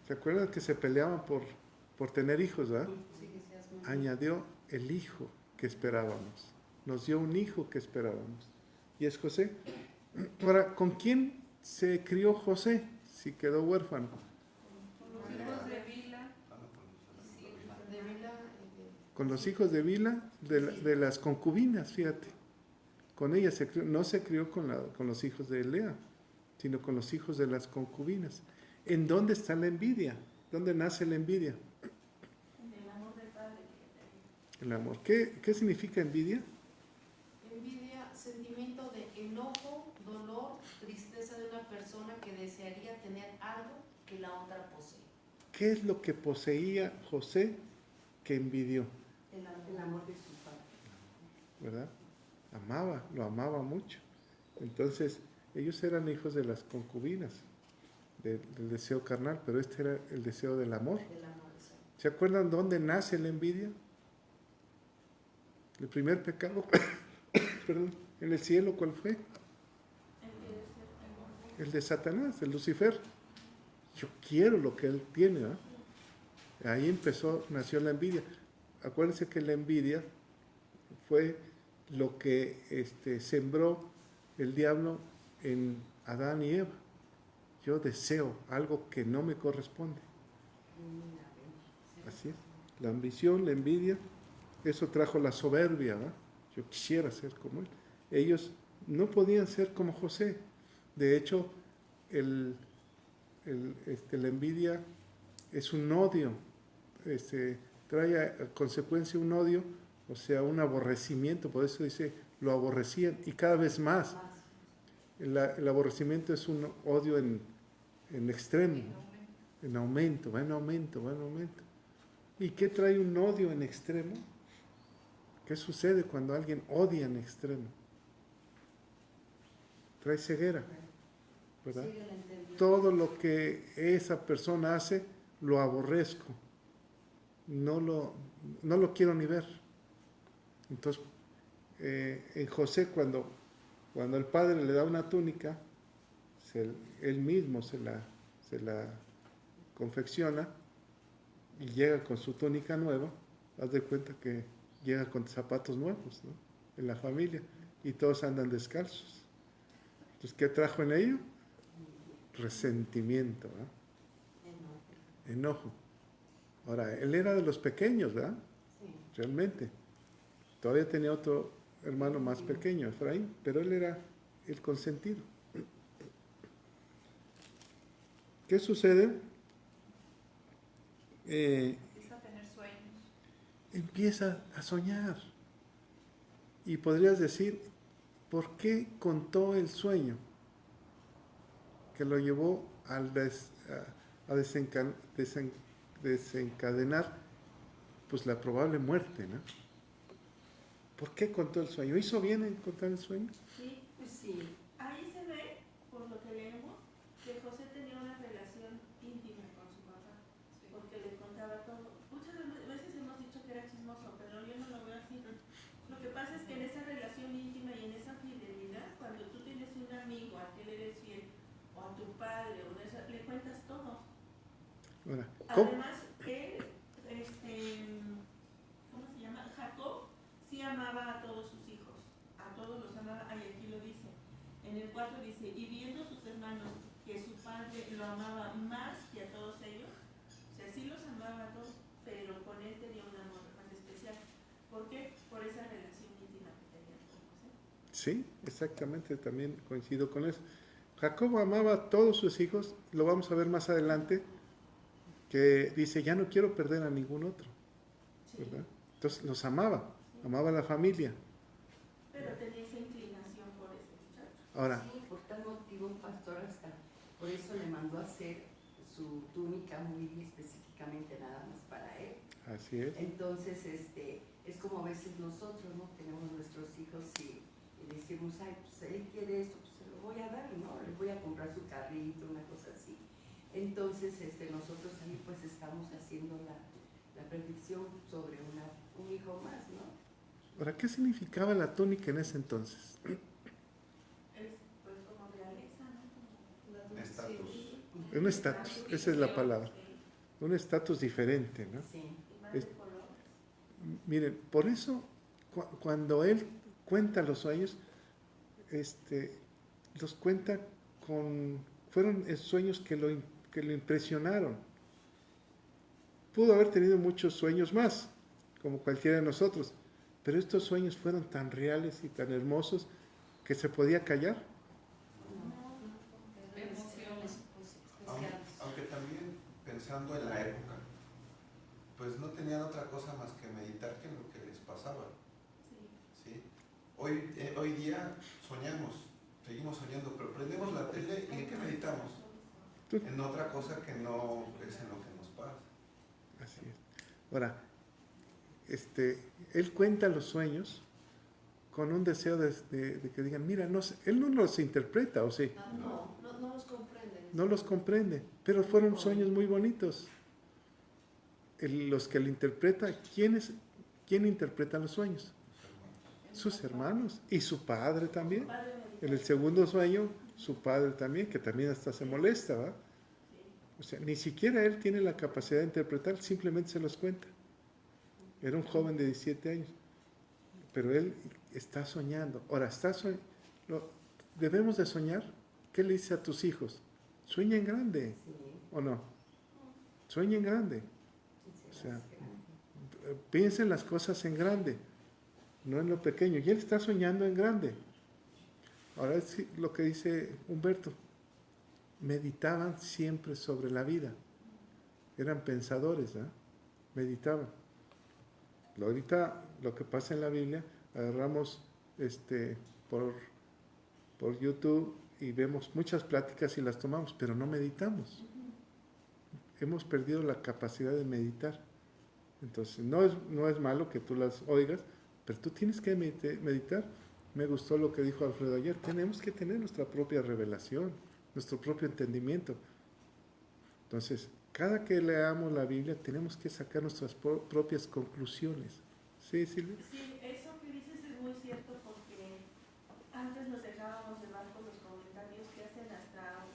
¿Se acuerdan que se peleaban por tener hijos, verdad? Sí, que seas muy- Añadió el hijo que esperábamos. Nos dio un hijo que esperábamos. Y es José. Ahora, ¿con quién se crió José si quedó huérfano? Con los hijos de Bila y Silpa. De Bila, Con los hijos de Bila, de las concubinas, fíjate. Con ella se crió, no se crió con los hijos de Lea, sino con los hijos de las concubinas. ¿En dónde está la envidia? ¿Dónde nace la envidia? En el amor del Padre. El amor. ¿Qué significa envidia? envidia, sentimiento de enojo, dolor, tristeza de una persona que desearía tener algo que la otra posee. ¿Qué es lo que poseía José que envidió? El amor de su padre. ¿Verdad? Lo amaba mucho. Entonces, ellos eran hijos de las concubinas, del deseo carnal, pero este era el deseo del amor. Del amor, exacto. ¿Se acuerdan dónde nace la envidia? El primer pecado, perdón, en el cielo, ¿cuál fue? El de Satanás, el Lucifer. Yo quiero lo que él tiene, ¿verdad? Ahí nació la envidia. Acuérdense que la envidia fue lo que sembró el diablo en Adán y Eva. Yo deseo algo que no me corresponde. Así es. La ambición, la envidia, eso trajo la soberbia, ¿verdad? Yo quisiera ser como él. Ellos no podían ser como José. De hecho, la envidia es un odio, trae a consecuencia un odio, o sea, un aborrecimiento. Por eso dice, lo aborrecían y cada vez más. El aborrecimiento es un odio en extremo, en aumento, va en aumento, va en aumento. ¿Y qué trae un odio en extremo? ¿Qué sucede cuando alguien odia en extremo? Trae ceguera, ¿verdad? Todo lo que esa persona hace, lo aborrezco. No lo quiero ni ver. Entonces, en José, cuando el padre le da una túnica, él mismo se la confecciona y llega con su túnica nueva. Haz de cuenta que llega con zapatos nuevos, ¿no? En la familia, y todos andan descalzos. Entonces, ¿qué trajo en ello? Resentimiento, ¿verdad? Enojo. Ahora, él era de los pequeños, ¿verdad? Realmente. Todavía tenía otro hermano más pequeño, Efraín, pero él era el consentido. ¿Qué sucede? Empieza a tener sueños. Empieza a soñar. Y podrías decir, ¿por qué contó el sueño que lo llevó a desencadenar pues la probable muerte, ¿no? ¿Por qué contó el sueño? ¿Hizo bien en contar el sueño? Sí, pues sí. Ahí se ve, por lo que leemos, que José tenía una relación íntima con su papá, porque le contaba todo. Muchas veces hemos dicho que era chismoso, pero yo no lo veo así. Lo que pasa es que en esa relación íntima y en esa fidelidad, cuando tú tienes un amigo al que le eres fiel, o a tu padre, le cuentas todo. Ahora, ¿cómo? Además, él, ¿cómo se llama? Jacob sí amaba a todos sus hijos, a todos los amaba, y aquí lo dice. En el 4 dice, y viendo sus hermanos que su padre lo amaba más que a todos ellos, o sea, sí los amaba a todos, pero con él tenía un amor más especial. ¿Por qué? Por esa relación íntima que tenía con José. Sí, exactamente, también coincido con eso. Jacob amaba a todos sus hijos, lo vamos a ver más adelante, que dice, ya no quiero perder a ningún otro, ¿verdad? Entonces los amaba a la familia. Pero tenía esa inclinación por ese muchacho. Ahora, Sí, por tal motivo, pastor, hasta por eso le mandó a hacer su túnica muy específicamente nada más para él. así es. Entonces, es como a veces nosotros, ¿no? Tenemos nuestros hijos y decimos, ay, pues él quiere esto, pues se lo voy a dar, ¿no? Le voy a comprar su carrito, una cosa así. Entonces, nosotros ahí pues estamos haciendo la predicción sobre un hijo más, ¿no? Ahora, ¿qué significaba la túnica en ese entonces? Es pues como realeza, ¿no? Estatus. Un estatus, esa es la palabra. Un estatus diferente, ¿no? Sí. Y más Es- de colores. Miren, por eso cuando él cuenta los sueños, los cuenta fueron sueños que lo impresionaron. Pudo haber tenido muchos sueños más, como cualquiera de nosotros, pero estos sueños fueron tan reales y tan hermosos que se podía callar. Emociones Aunque también pensando en la época, pues no tenían otra cosa más que meditar que en lo que les pasaba. Sí. ¿Sí? Hoy día soñamos, seguimos soñando, pero prendemos la tele y ¿en qué meditamos? En otra cosa que no es en lo que nos pasa. Así es. Ahora, él cuenta los sueños con un deseo de que digan, mira, él no los interpreta, ¿o sí? No los comprenden. No los comprende, pero fueron sueños muy bonitos. Los que lo interpretan, ¿quién interpreta los sueños? sus hermanos y su padre también. Padre medita. En el segundo sueño, su padre también, que también hasta se molesta, ¿va? O sea, ni siquiera él tiene la capacidad de interpretar, simplemente se los cuenta. Era un joven de 17 años, pero él está soñando. Ahora, debemos de soñar. ¿Qué le dice a tus hijos? Sueña en grande, Sí, ¿o no? Sueña en grande. sí, O sea, más grande. Piensen las cosas en grande, no en lo pequeño. Y él está soñando en grande. Ahora es lo que dice Humberto. Meditaban siempre sobre la vida. Eran pensadores, ¿eh? Meditaban. Ahorita lo que pasa en la Biblia, agarramos por YouTube y vemos muchas pláticas y las tomamos, pero no meditamos. Hemos perdido la capacidad de meditar. Entonces, no es malo que tú las oigas, pero tú tienes que meditar. Me gustó lo que dijo Alfredo ayer. Tenemos que tener nuestra propia revelación, nuestro propio entendimiento. Entonces, cada que leamos la Biblia, tenemos que sacar nuestras propias conclusiones. ¿Sí, Silvia? Sí, eso que dices es muy cierto porque antes nos dejábamos llevar por los comentarios que hacen hasta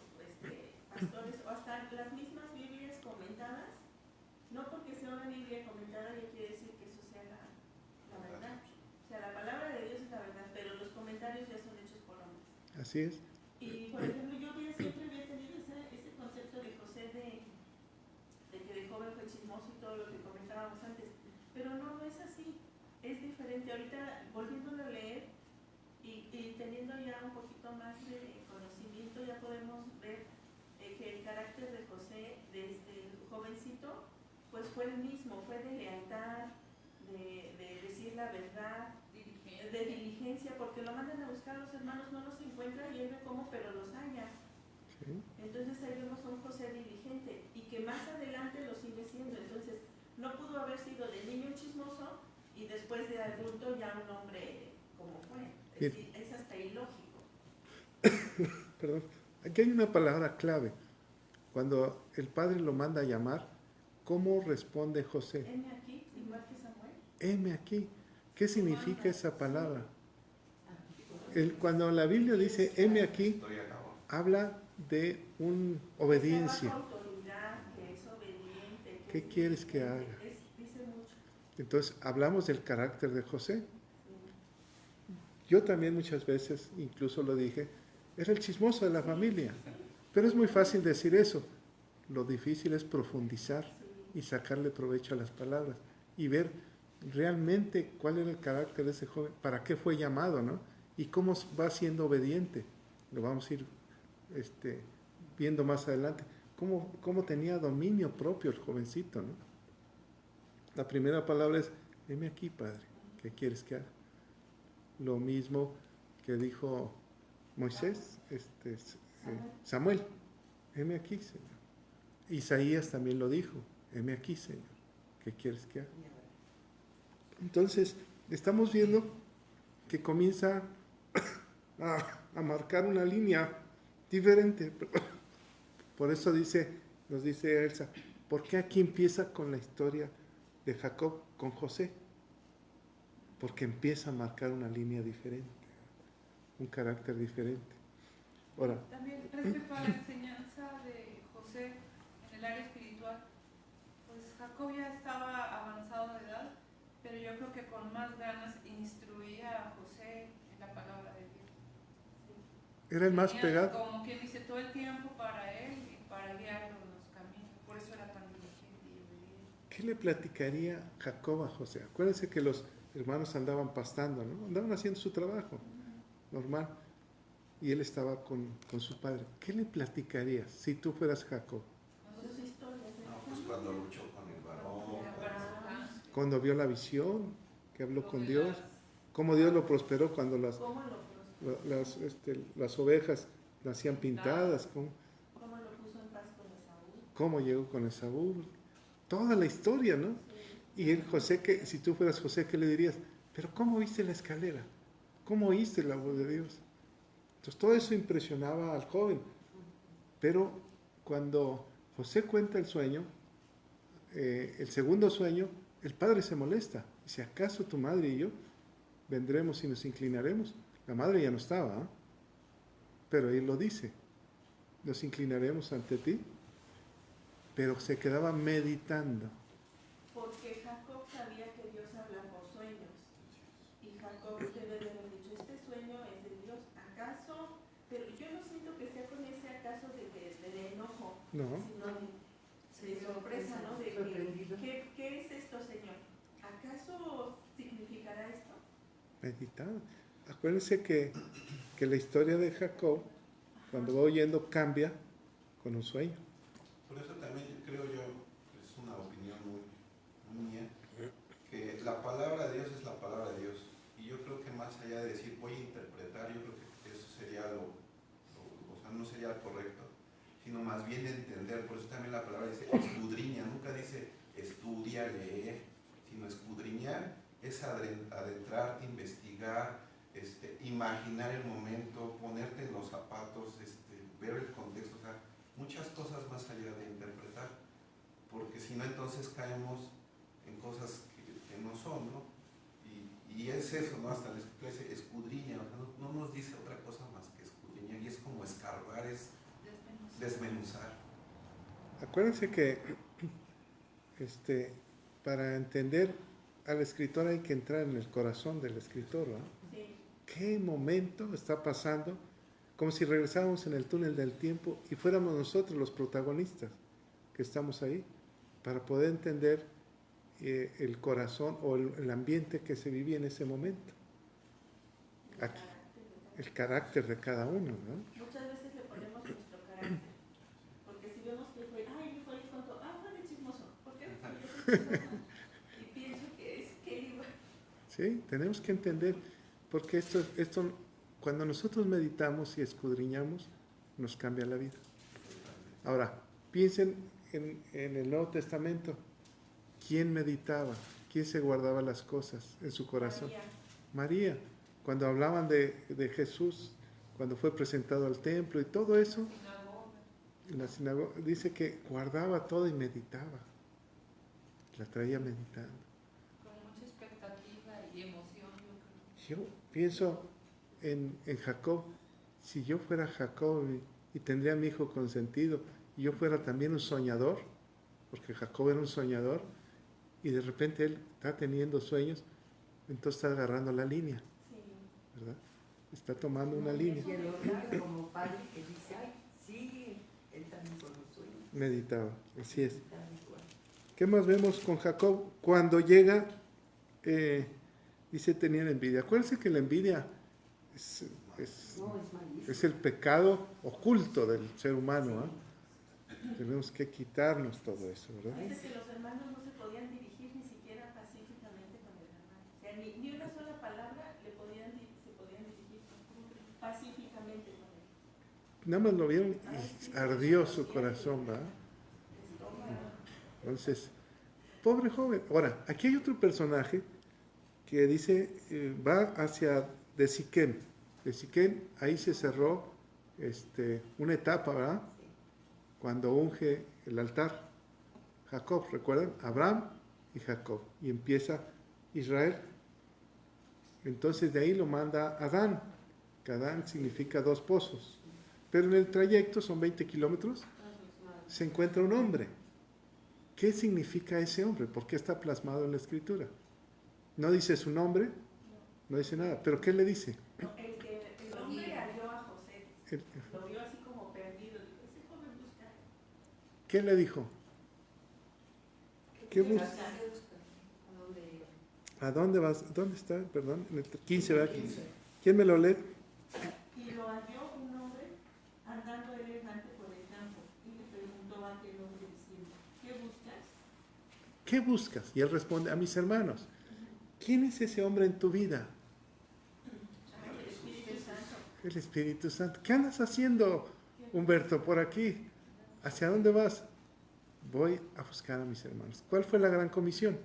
pastores o hasta las mismas Biblias comentadas. No porque sea una Biblia comentada ya quiere decir que eso sea la verdad. O sea, la palabra de Dios es la verdad, pero los comentarios ya son hechos por hombres. Así es. Y por ejemplo, yo siempre había tenido ese concepto de José de que de joven fue chismoso y todo lo que comentábamos antes, pero no es así, es diferente. Ahorita volviéndolo a leer y teniendo ya un poquito más de conocimiento, ya podemos ver que el carácter de José desde el jovencito pues fue el mismo, fue de lealtad, de decir la verdad, de diligencia, porque lo mandan a buscar a los hermanos, no los encuentra y él ve cómo, pero los halla. Sí. Entonces ahí vemos a un José diligente y que más adelante lo sigue siendo. Entonces no pudo haber sido de niño chismoso y después de adulto ya un hombre como fue. Es hasta ilógico. Perdón. Aquí hay una palabra clave. Cuando el padre lo manda a llamar, ¿cómo responde José? Heme aquí, igual que Samuel. Heme aquí. ¿Qué significa esa palabra? Cuando la Biblia dice heme aquí, Estoy acabado. habla de una Que obediencia. sea bajo autoridad, que es obediente. ¿Qué quieres que haga? Dice mucho. Entonces, hablamos del carácter de José. Yo también muchas veces, incluso lo dije, era el chismoso de la familia. Pero es muy fácil decir eso. Lo difícil es profundizar y sacarle provecho a las palabras y ver realmente cuál era el carácter de ese joven, para qué fue llamado, ¿no? Y cómo va siendo obediente. Lo vamos a ir viendo más adelante. Cómo tenía dominio propio el jovencito, ¿no? La primera palabra es, heme aquí, Padre, ¿qué quieres que haga? Lo mismo que dijo Moisés, Samuel, heme aquí, Señor. Isaías también lo dijo, heme aquí, Señor, ¿qué quieres que haga? Entonces, estamos viendo que comienza a marcar una línea diferente. Por eso nos dice Elsa, ¿por qué aquí empieza con la historia de Jacob con José? Porque empieza a marcar una línea diferente, un carácter diferente. Ahora, También respecto a la enseñanza de José en el área espiritual, pues Jacob ya estaba avanzado de edad, pero yo creo que con más ganas instruía a José en la palabra de Dios. era el más Tenía, pegado. como quien dice, todo el tiempo para él y para guiarlo en los caminos. Por eso era tan diligente y obediente. ¿Qué le platicaría Jacob a José? Acuérdense que los hermanos andaban pastando, ¿no? Andaban haciendo su trabajo normal. Y él estaba con su padre. ¿Qué le platicarías si tú fueras Jacob? Sus historias. No, pues cuando luchó con el varón, Cuando vio la visión, que habló con Dios, cómo Dios lo prosperó cuando ¿Cómo lo las ovejas nacían pintadas, puso en paz con Esaú? cómo llegó con Esaú, toda la historia, ¿no? Y el José, si tú fueras José, ¿qué le dirías? Pero ¿cómo viste la escalera? ¿Cómo oíste la voz de Dios? Entonces todo eso impresionaba al joven. Pero cuando José cuenta el sueño, el segundo sueño, el padre se molesta. Dice, ¿acaso tu madre y yo vendremos y nos inclinaremos. La madre ya no estaba, ¿eh? Pero él lo dice, nos inclinaremos ante ti, pero se quedaba meditando. Porque Jacob sabía que Dios habla por sueños. Y Jacob debe de haber dicho, este sueño es de Dios. ¿Acaso? Pero yo no siento que sea con ese acaso de enojo, No, sino de sorpresa, ¿no? De Sorprendido. ¿qué es esto, Señor? ¿Acaso significará esto? meditando. Acuérdense que la historia de Jacob, cuando va oyendo, cambia con un sueño. Por eso también creo yo, es una opinión muy mía, que la palabra de Dios es la palabra de Dios. Y yo creo que más allá de decir voy a interpretar, yo creo que eso sería o sea, no sería correcto, sino más bien entender. Por eso también la palabra dice escudriña, nunca dice estudia, lee, sino escudriñar es adentrarte, investigar, imaginar el momento, ponerte en los zapatos, ver el contexto, o sea, muchas cosas más allá de interpretar, porque si no entonces caemos en cosas que no son, ¿no? Y es eso, ¿no? Hasta la escritura dice escudriña, o sea, no nos dice otra cosa más que escudriña, y es como escarbar, es desmenuzar. Acuérdense que para entender al escritor hay que entrar en el corazón del escritor, ¿no? Sí. ¿Qué momento está pasando? Como si regresáramos en el túnel del tiempo y fuéramos nosotros los protagonistas que estamos ahí, para poder entender el corazón o el ambiente que se vivía en ese momento. Aquí, el carácter de cada uno, ¿no? Muchas veces le ponemos nuestro carácter, porque si vemos que fue, ay, mi hijo le contó, fue de chismoso, ¿por qué? Porque yo soy chismosa. Y pienso que es que iba. Sí, tenemos que entender, porque esto, cuando nosotros meditamos y escudriñamos, nos cambia la vida. Ahora, piensen en el Nuevo Testamento. ¿Quién meditaba? ¿Quién se guardaba las cosas en su corazón? María. Cuando hablaban de Jesús, cuando fue presentado al templo y todo eso, en la sinagoga, dice que guardaba todo y meditaba. La traía meditando. Con mucha expectativa y emoción, yo creo. Yo pienso en Jacob. Si yo fuera Jacob y tendría a mi hijo consentido, y yo fuera también un soñador, porque Jacob era un soñador, y de repente él está teniendo sueños, entonces está agarrando la línea, Sí. ¿verdad? Está tomando una línea. Y el otro como padre que dice, ay, sí, él también con los sueños. Meditaba, así es. Tal cual. ¿Qué más vemos con Jacob? Cuando llega, dice tenían envidia. Acuérdense que la envidia es No, es malísimo. es el pecado oculto del ser humano, ¿eh? Tenemos que quitarnos todo eso, ¿verdad? Dice que los hermanos no se podían dirigir ni siquiera pacíficamente con el hermano. O sea, ni una sola palabra se podían dirigir pacíficamente con él. Nada más lo vieron y ardió su corazón, ¿verdad? Entonces, pobre joven. Ahora, aquí hay otro personaje que dice, va hacia de Siquem. De Siquem, ahí se cerró una etapa, ¿verdad? Cuando unge el altar. Jacob, ¿recuerdan? Abraham y Jacob. Y empieza Israel. Entonces de ahí lo manda Adán, que Adán significa 2 pozos. Pero en el trayecto, son 20 kilómetros, se encuentra un hombre. ¿Qué significa ese hombre? ¿Por qué está plasmado en la escritura? No dice su nombre, no dice nada. ¿Pero qué le dice? El hombre halló a José, El- lo vio así como perdido, dijo, ese joven busca. ¿Qué le dijo? ¿Qué busca? ¿A dónde iba? ¿A dónde vas? ¿Dónde está? Perdón, en el 15, ¿verdad? ¿Quién me lo lee? Y lo halló un hombre andando elegante por el campo y le preguntó a aquel hombre diciendo, ¿qué buscas? ¿Qué buscas? Y él responde, a mis hermanos. ¿Quién es ese hombre en tu vida? El Espíritu Santo. El Espíritu Santo. ¿Qué andas haciendo, Humberto, por aquí? ¿Hacia dónde vas? Voy a buscar a mis hermanos. ¿Cuál fue la gran comisión?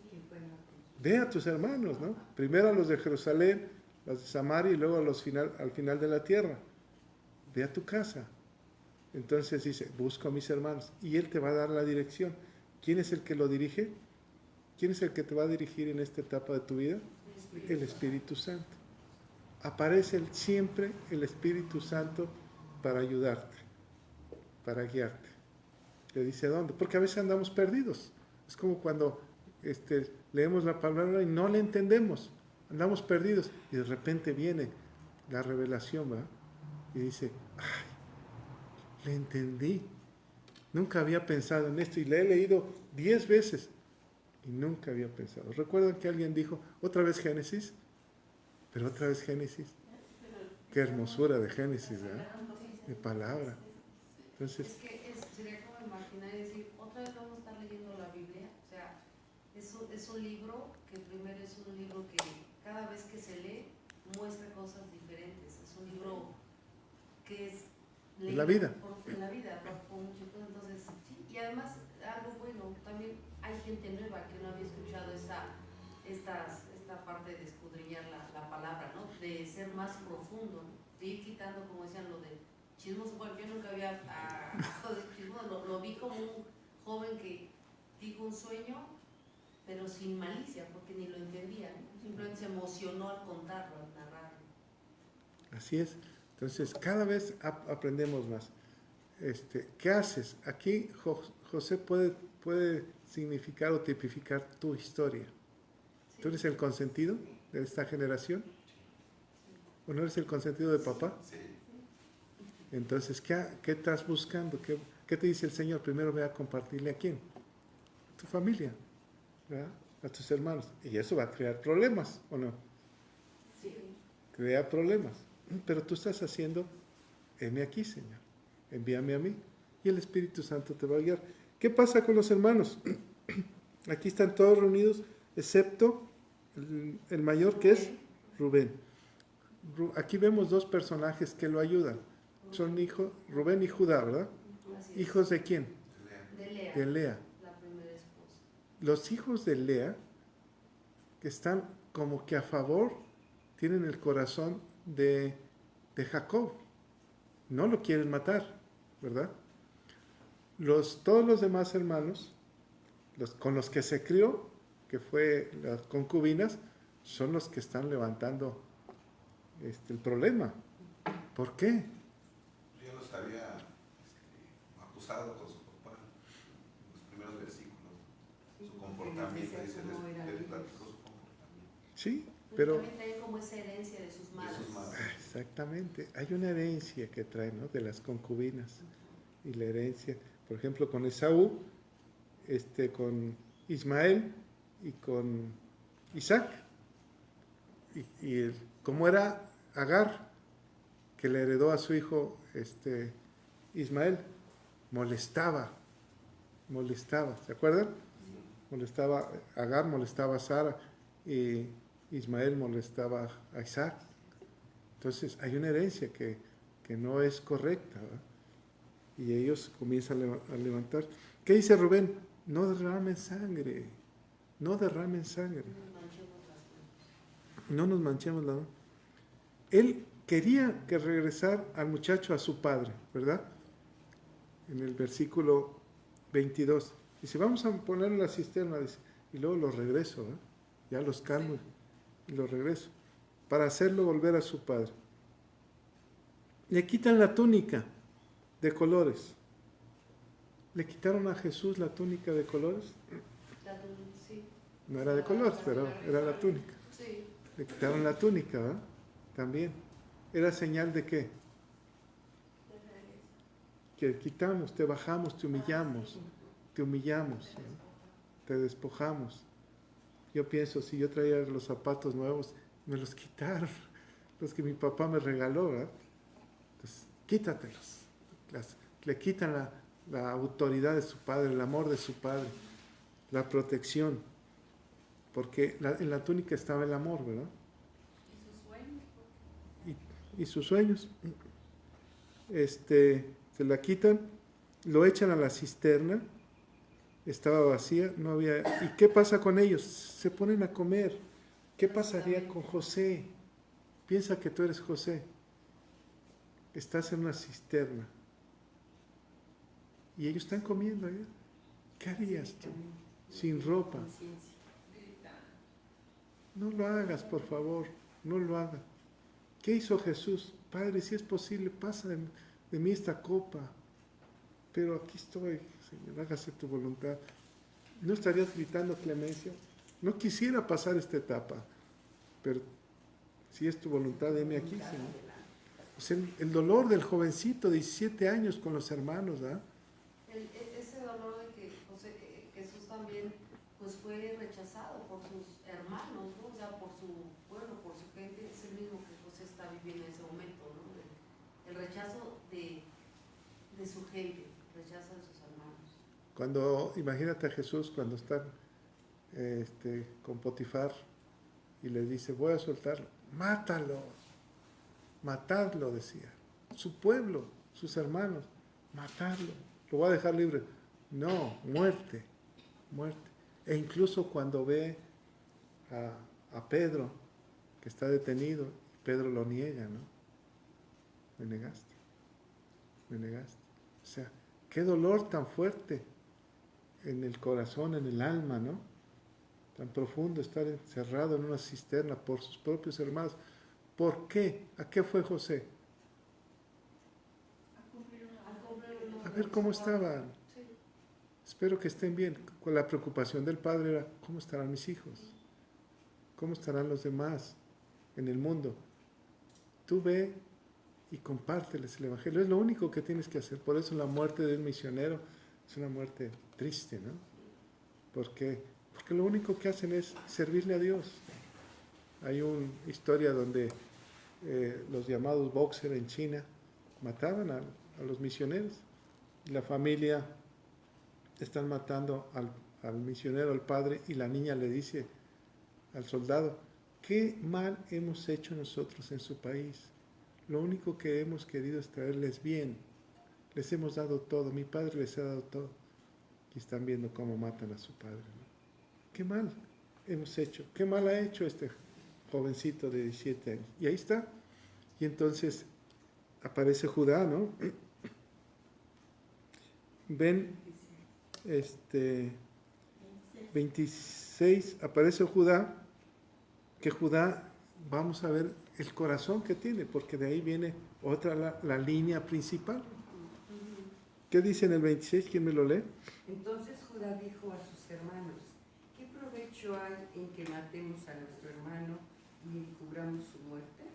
Que fue la cruz. Ve a tus hermanos, ¿no? Primero a los de Jerusalén, los de Samaria y luego al final de la tierra. Ve a tu casa. Entonces dice, busco a mis hermanos. Y Él te va a dar la dirección. ¿Quién es el que lo dirige? ¿Quién es el que te va a dirigir en esta etapa de tu vida? El Espíritu Santo. Aparece siempre el Espíritu Santo para ayudarte, para guiarte. Le dice dónde, porque a veces andamos perdidos. Es como cuando leemos la palabra y no la entendemos, andamos perdidos y de repente viene la revelación, ¿verdad? Y dice, ay, le entendí. Nunca había pensado en esto y le he leído 10 veces y nunca había pensado. ¿Recuerdan que alguien dijo, otra vez Génesis? Pero otra vez Génesis. Qué hermosura de Génesis, ¿verdad? De palabra. Entonces, Es que sería como imaginar y decir, otra vez vamos a estar leyendo la Biblia. O sea, es un libro que primero es un libro que cada vez que se lee muestra cosas diferentes. Es un libro que es en la vida. En la vida, por mucho tiempo. Entonces, sí, y además, algo bueno, también hay gente nueva que no había escuchado esta parte de escudriñar la palabra, ¿no? De ser más profundo, ¿no? De ir quitando, como decían, lo de chismos. Bueno, yo nunca había chismos, lo vi como un joven que dijo un sueño, pero sin malicia, porque ni lo entendía, ¿no? Simplemente se emocionó al contarlo, al narrarlo. Así es. Entonces, cada vez aprendemos más. ¿Qué haces? Aquí José puede significar o tipificar tu historia. Sí. ¿Tú eres el consentido de esta generación? ¿O no eres el consentido de papá? Sí. Entonces, ¿qué estás buscando? ¿Qué te dice el Señor? Primero ve a compartirle a quién. A tu familia, ¿verdad? A tus hermanos. Y eso va a crear problemas, ¿o no? Sí. Crea problemas. Pero tú estás haciendo, heme aquí, Señor. Envíame a mí. Y el Espíritu Santo te va a guiar. ¿Qué pasa con los hermanos? Aquí están todos reunidos, excepto el mayor, que es Rubén. Aquí vemos dos personajes que lo ayudan. Son hijos, Rubén y Judá, ¿verdad? Así es. ¿Hijos de quién? De Lea, De Lea. la primera esposa. Los hijos de Lea, que están como que a favor, tienen el corazón de Jacob. No lo quieren matar, ¿verdad? Todos los demás hermanos, con los que se crió, que fue las concubinas, son los que están levantando el problema. ¿Por qué? Yo los había acusado con su papá en los primeros versículos. Su comportamiento, dice, les platicó su comportamiento. Sí, Pero pero... también traen como esa herencia de sus madres. Exactamente. Hay una herencia que traen, ¿no? De las concubinas. Y la herencia, por ejemplo, con Esaú, con Ismael y con Isaac. ¿Cómo era Agar, que le heredó a su hijo Ismael? Molestaba, ¿se acuerdan? Molestaba Agar, molestaba a Sara, y Ismael molestaba a Isaac. Entonces hay una herencia que no es correcta, ¿verdad? Y ellos comienzan a levantar. ¿Qué dice Rubén? No derramen sangre, no derramen sangre. No nos manchemos la mano. Él quería que regresara al muchacho a su padre, ¿verdad? En el versículo 22. Dice, vamos a poner en la cisterna, dice, y luego los regreso, ¿eh? Ya los calmo y los regreso, para hacerlo volver a su padre. Le quitan la túnica de colores. ¿Le quitaron a Jesús la túnica de colores? Sí. No era de colores, pero era la túnica. Sí. Le quitaron la túnica, ¿verdad? También. ¿Era señal de qué? Que quitamos, te bajamos, te humillamos, ¿no? Te despojamos. Yo pienso, si yo traía los zapatos nuevos, me los quitaron, los que mi papá me regaló, ¿verdad? Entonces, quítatelos. Le quitan la autoridad de su padre, el amor de su padre, la protección, porque en la túnica estaba el amor, ¿verdad? Y sus sueños. Se la quitan, lo echan a la cisterna, estaba vacía, no había... ¿Y qué pasa con ellos? Se ponen a comer. ¿Qué pasaría con José? Piensa que tú eres José. Estás en una cisterna. Y ellos están comiendo allá. ¿Qué harías tú? Sin ropa. No lo hagas, por favor, no lo hagas. ¿Qué hizo Jesús? Padre, si es posible, pasa de mí esta copa. Pero aquí estoy, Señor, hágase tu voluntad. ¿No estarías gritando clemencia? No quisiera pasar esta etapa, pero si es tu voluntad, heme aquí, Señor. Pues el dolor del jovencito de 17 años con los hermanos, ¿ah? Ese dolor de que Jesús también pues fue rechazado por sus hermanos, ¿no? O sea, por su pueblo, por su gente, es el mismo que José está viviendo en ese momento, ¿no? El rechazo de su gente, el rechazo de sus hermanos. Cuando, imagínate a Jesús cuando está con Potifar y le dice, voy a soltarlo, mátalo, matadlo, decía. Su pueblo, sus hermanos, matadlo, lo voy a dejar libre. No, muerte, muerte. E incluso cuando ve a Pedro, que está detenido, Pedro lo niega, ¿no? Me negaste, me negaste. O sea, qué dolor tan fuerte en el corazón, en el alma, ¿no? Tan profundo estar encerrado en una cisterna por sus propios hermanos. ¿Por qué? ¿A qué fue José? A ver cómo estaban. Espero que estén bien. Con la preocupación del padre era, ¿cómo estarán mis hijos? ¿Cómo estarán los demás en el mundo? Tú ve y compárteles el Evangelio. Es lo único que tienes que hacer. Por eso la muerte de un misionero es una muerte triste, ¿no? Porque lo único que hacen es servirle a Dios. Hay una historia donde los llamados boxers en China mataban a los misioneros. Y la familia están matando al misionero, al padre, y la niña le dice al soldado, ¿qué mal hemos hecho nosotros en su país? Lo único que hemos querido es traerles bien. Les hemos dado todo, mi padre les ha dado todo. Y están viendo cómo matan a su padre, ¿no? ¿Qué mal hemos hecho? ¿Qué mal ha hecho este jovencito de 17 años? Y ahí está. Y entonces aparece Judá, ¿no? Ven, 26, aparece Judá, que Judá, vamos a ver el corazón que tiene, porque de ahí viene otra, la línea principal. ¿Qué dice en el 26? ¿Quién me lo lee? Entonces Judá dijo a sus hermanos, ¿qué provecho hay en que matemos a nuestro hermano y cubramos su muerte?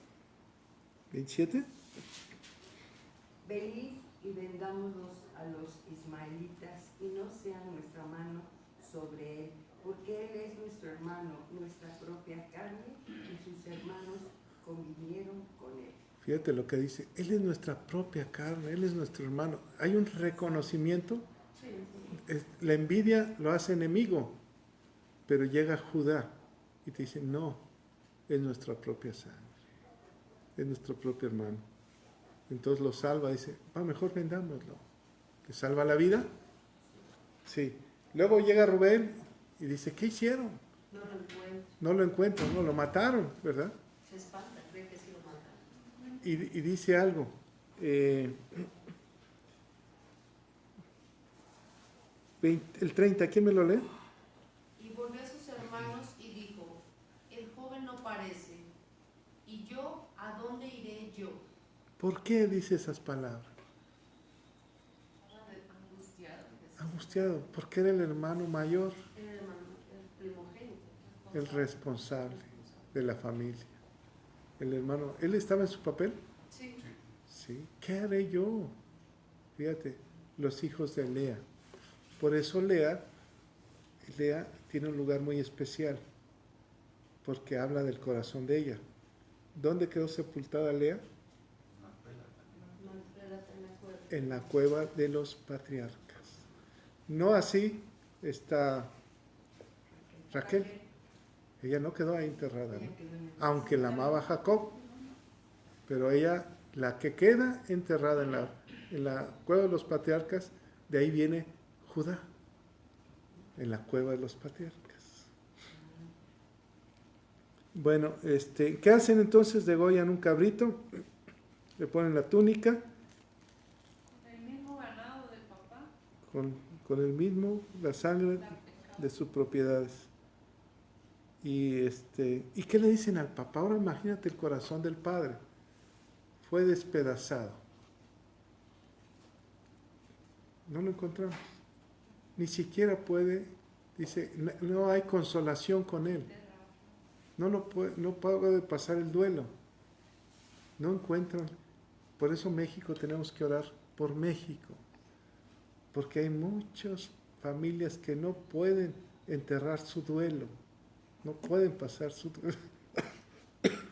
27. Venid y vendámoslos a los ismaelitas y no sea nuestra mano sobre él, porque él es nuestro hermano, nuestra propia carne, y sus hermanos convinieron con él. Fíjate lo que dice, él es nuestra propia carne, él es nuestro hermano. Hay un reconocimiento. La envidia lo hace enemigo, pero llega Judá y te dice, no, es nuestra propia sangre, es nuestro propio hermano. Entonces lo salva, dice, mejor vendámoslo. ¿Le salva la vida? Sí. Luego llega Rubén y dice, ¿qué hicieron? No lo encuentran, no lo mataron, ¿verdad? Se espanta, cree que sí lo mataron. Y dice algo. El 30, ¿quién me lo lee? Y volvió a sus hermanos y dijo, el joven no parece, y yo, ¿a dónde iré yo? ¿Por qué dice esas palabras? Angustiado. Angustiado, porque era el hermano mayor, Era el primogénito. el responsable de la familia. El hermano, ¿él estaba en su papel? Sí. Sí. ¿Qué haré yo? Fíjate, los hijos de Lea. Por eso Lea tiene un lugar muy especial, porque habla del corazón de ella. ¿Dónde quedó sepultada Lea? En la cueva de los patriarcas. No así está Raquel. Ella no quedó ahí enterrada, ¿no? Aunque la amaba Jacob, pero ella, la que queda enterrada en la cueva de los patriarcas, de ahí viene Judá, en la cueva de los patriarcas. Bueno, ¿qué hacen entonces? Degollan un cabrito, le ponen la túnica, El mismo ganado del papá. con el mismo, la sangre de sus propiedades. ¿Y qué le dicen al papá? Ahora imagínate el corazón del padre. Fue despedazado. No lo encontramos. Ni siquiera puede, dice, no hay consolación con él. No puede pasar el duelo. No encuentran. Por eso México tenemos que orar por México. Porque hay muchas familias que no pueden enterrar su duelo. No pueden pasar su duelo.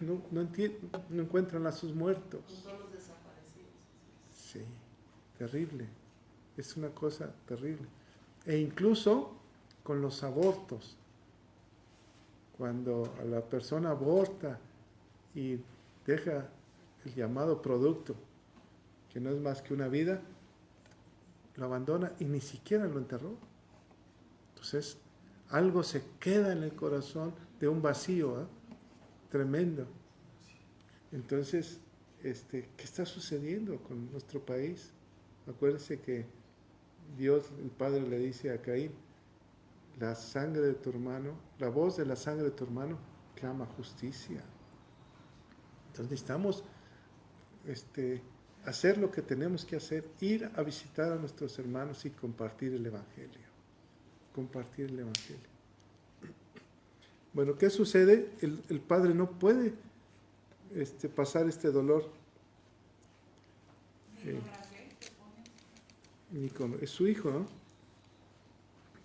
No encuentran a sus muertos. Son los desaparecidos. Sí, terrible. Es una cosa terrible. E incluso con los abortos. Cuando a la persona aborta y deja el llamado producto, que no es más que una vida, lo abandona y ni siquiera lo enterró. Entonces, algo se queda en el corazón de un vacío, ¿eh? Tremendo. Entonces, ¿qué está sucediendo con nuestro país? Acuérdense que Dios, el Padre, le dice a Caín, la sangre de tu hermano, la voz de la sangre de tu hermano clama justicia. Entonces necesitamos hacer lo que tenemos que hacer, ir a visitar a nuestros hermanos y compartir el Evangelio. Compartir el Evangelio. Bueno, ¿qué sucede? El padre no puede pasar este dolor. Es su hijo, ¿no?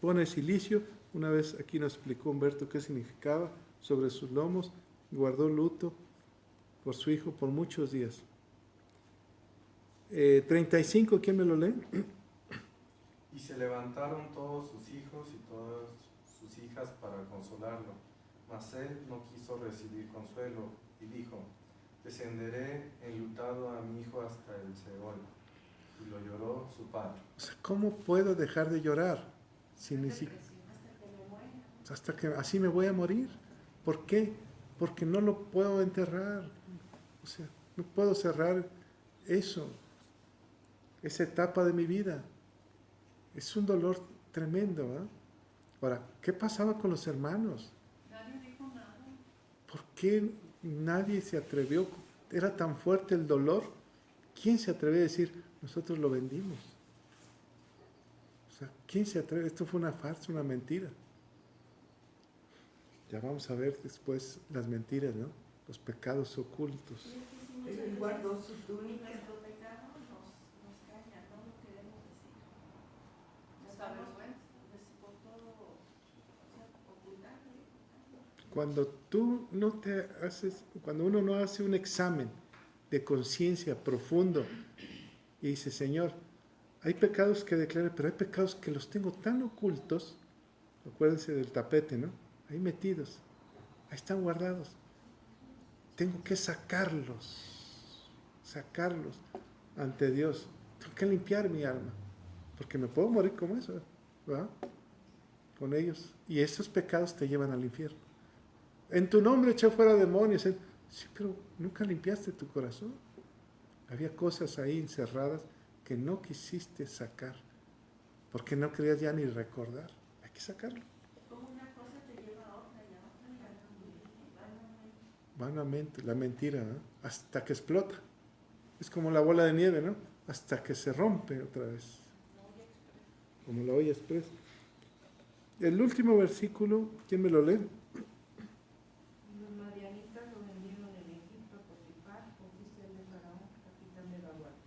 Pone cilicio. Una vez aquí nos explicó Humberto qué significaba. Sobre sus lomos guardó luto por su hijo por muchos días. 35, ¿quién me lo lee? Y se levantaron todos sus hijos y todas sus hijas para consolarlo, mas él no quiso recibir consuelo y dijo, descenderé enlutado a mi hijo hasta el Seol. Y lo lloró su padre. O sea, ¿cómo puedo dejar de llorar? Si ni siquiera... Hasta que así me voy a morir. ¿Por qué? Porque no lo puedo enterrar. O sea, no puedo cerrar eso, esa etapa de mi vida. Es un dolor tremendo, ¿eh? Ahora, ¿qué pasaba con los hermanos? Nadie dijo nada. ¿Por qué nadie se atrevió? Era tan fuerte el dolor. ¿Quién se atreve a decir, nosotros lo vendimos? O sea, ¿quién se atreve? Esto fue una farsa, una mentira. Ya vamos a ver después las mentiras, ¿no? Los pecados ocultos. Pero él guardó su túnica. Nuestro pecado nos caña, no lo queremos decir. Nos da estamos vergüenza. por todo, o sea, ocultarlo. Cuando tú no te haces, cuando uno no hace un examen de conciencia profundo y dice, Señor, hay pecados que declare, pero hay pecados que los tengo tan ocultos, acuérdense del tapete, ¿no? Ahí metidos, ahí están guardados. Tengo que sacarlos ante Dios. Tengo que limpiar mi alma, porque me puedo morir como eso, ¿verdad? Con ellos. Y esos pecados te llevan al infierno. En tu nombre eché fuera demonios. Sí, pero nunca limpiaste tu corazón. Había cosas ahí encerradas que no quisiste sacar, porque no querías ya ni recordar. Hay que sacarlo. Como una cosa te lleva a otra y a otra y a otra. Vanamente, la mentira, ¿no? Hasta que explota. Es como la bola de nieve, ¿no? Hasta que se rompe otra vez. Como la olla express. El último versículo, ¿quién me lo lee? Los madianitas lo vendieron en Egipto a Potifar, oficial de Faraón, capitán de la guardia.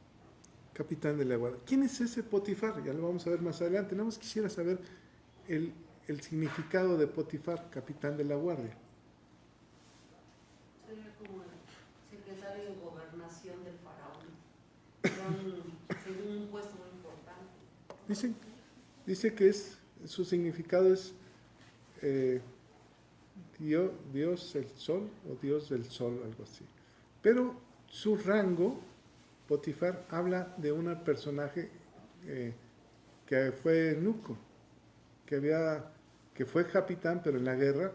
Capitán de la guardia. ¿Quién es ese Potifar? Ya lo vamos a ver más adelante. Nada más quisiera saber el significado de Potifar, capitán de la guardia. Sería como el secretario de gobernación del faraón. Según un puesto muy importante. Dice que su significado es Dios el sol o Dios del sol, algo así. Pero su rango, Potifar, habla de un personaje que fue eunuco, que fue capitán, pero en la guerra,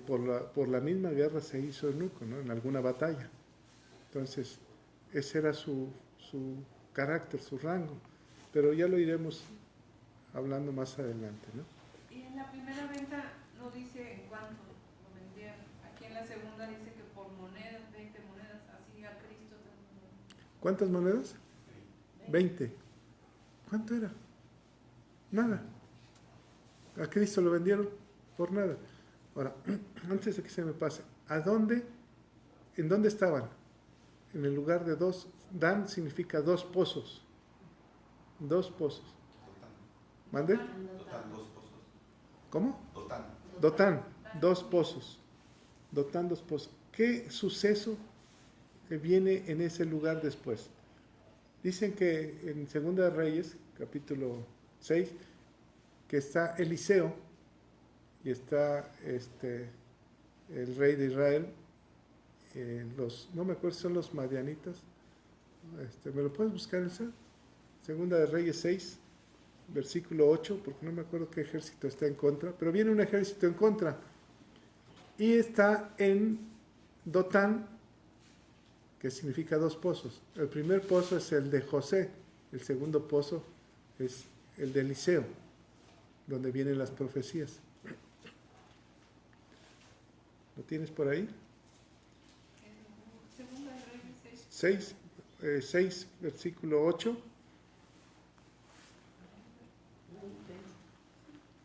por la misma guerra se hizo eunuco, ¿no? En alguna batalla. Entonces, ese era su carácter, su rango. Pero ya lo iremos hablando más adelante, ¿no? Y en la primera venta no no dice en cuánto lo vendieron. Aquí en la segunda dice que por monedas, 20 monedas, así a Cristo también. ¿Cuántas monedas? 20. ¿Cuánto era? Nada. A Cristo lo vendieron por nada. Ahora, antes de que se me pase, ¿a dónde? ¿En dónde estaban? En el lugar de dos. Dan significa dos pozos. Dos pozos. ¿Mande? Dotán, dos pozos. ¿Cómo? Dotán. Dotán, dos pozos. Dotán, dos pozos. ¿Qué suceso viene en ese lugar después? Dicen que en Segunda de Reyes, capítulo 6, que está Eliseo y está el rey de Israel, no me acuerdo si son los madianitas. ¿Me lo puedes buscar esa? Segunda de Reyes 6, versículo 8, porque no me acuerdo qué ejército está en contra, pero viene un ejército en contra y está en Dotán, que significa dos pozos. El primer pozo es el de José, el segundo pozo es el de Eliseo, donde vienen las profecías. ¿Lo tienes por ahí? Segunda de Reyes 6, versículo 8.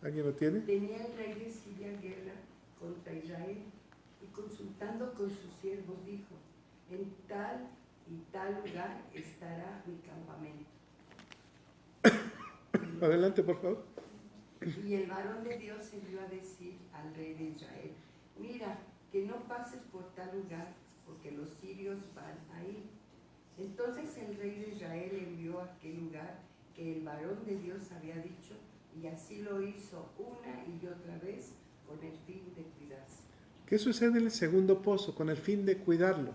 ¿Alguien lo tiene? Tenía el rey de Siria guerra contra Israel y consultando con sus siervos dijo, en tal y tal lugar estará mi campamento. Adelante, por favor. Y el varón de Dios envió a decir al rey de Israel, mira, que no pases por tal lugar, porque los sirios van ahí. Entonces el rey de Israel envió a aquel lugar que el varón de Dios había dicho, y así lo hizo una y otra vez con el fin de cuidarse. ¿Qué sucede en el segundo pozo? Con el fin de cuidarlo.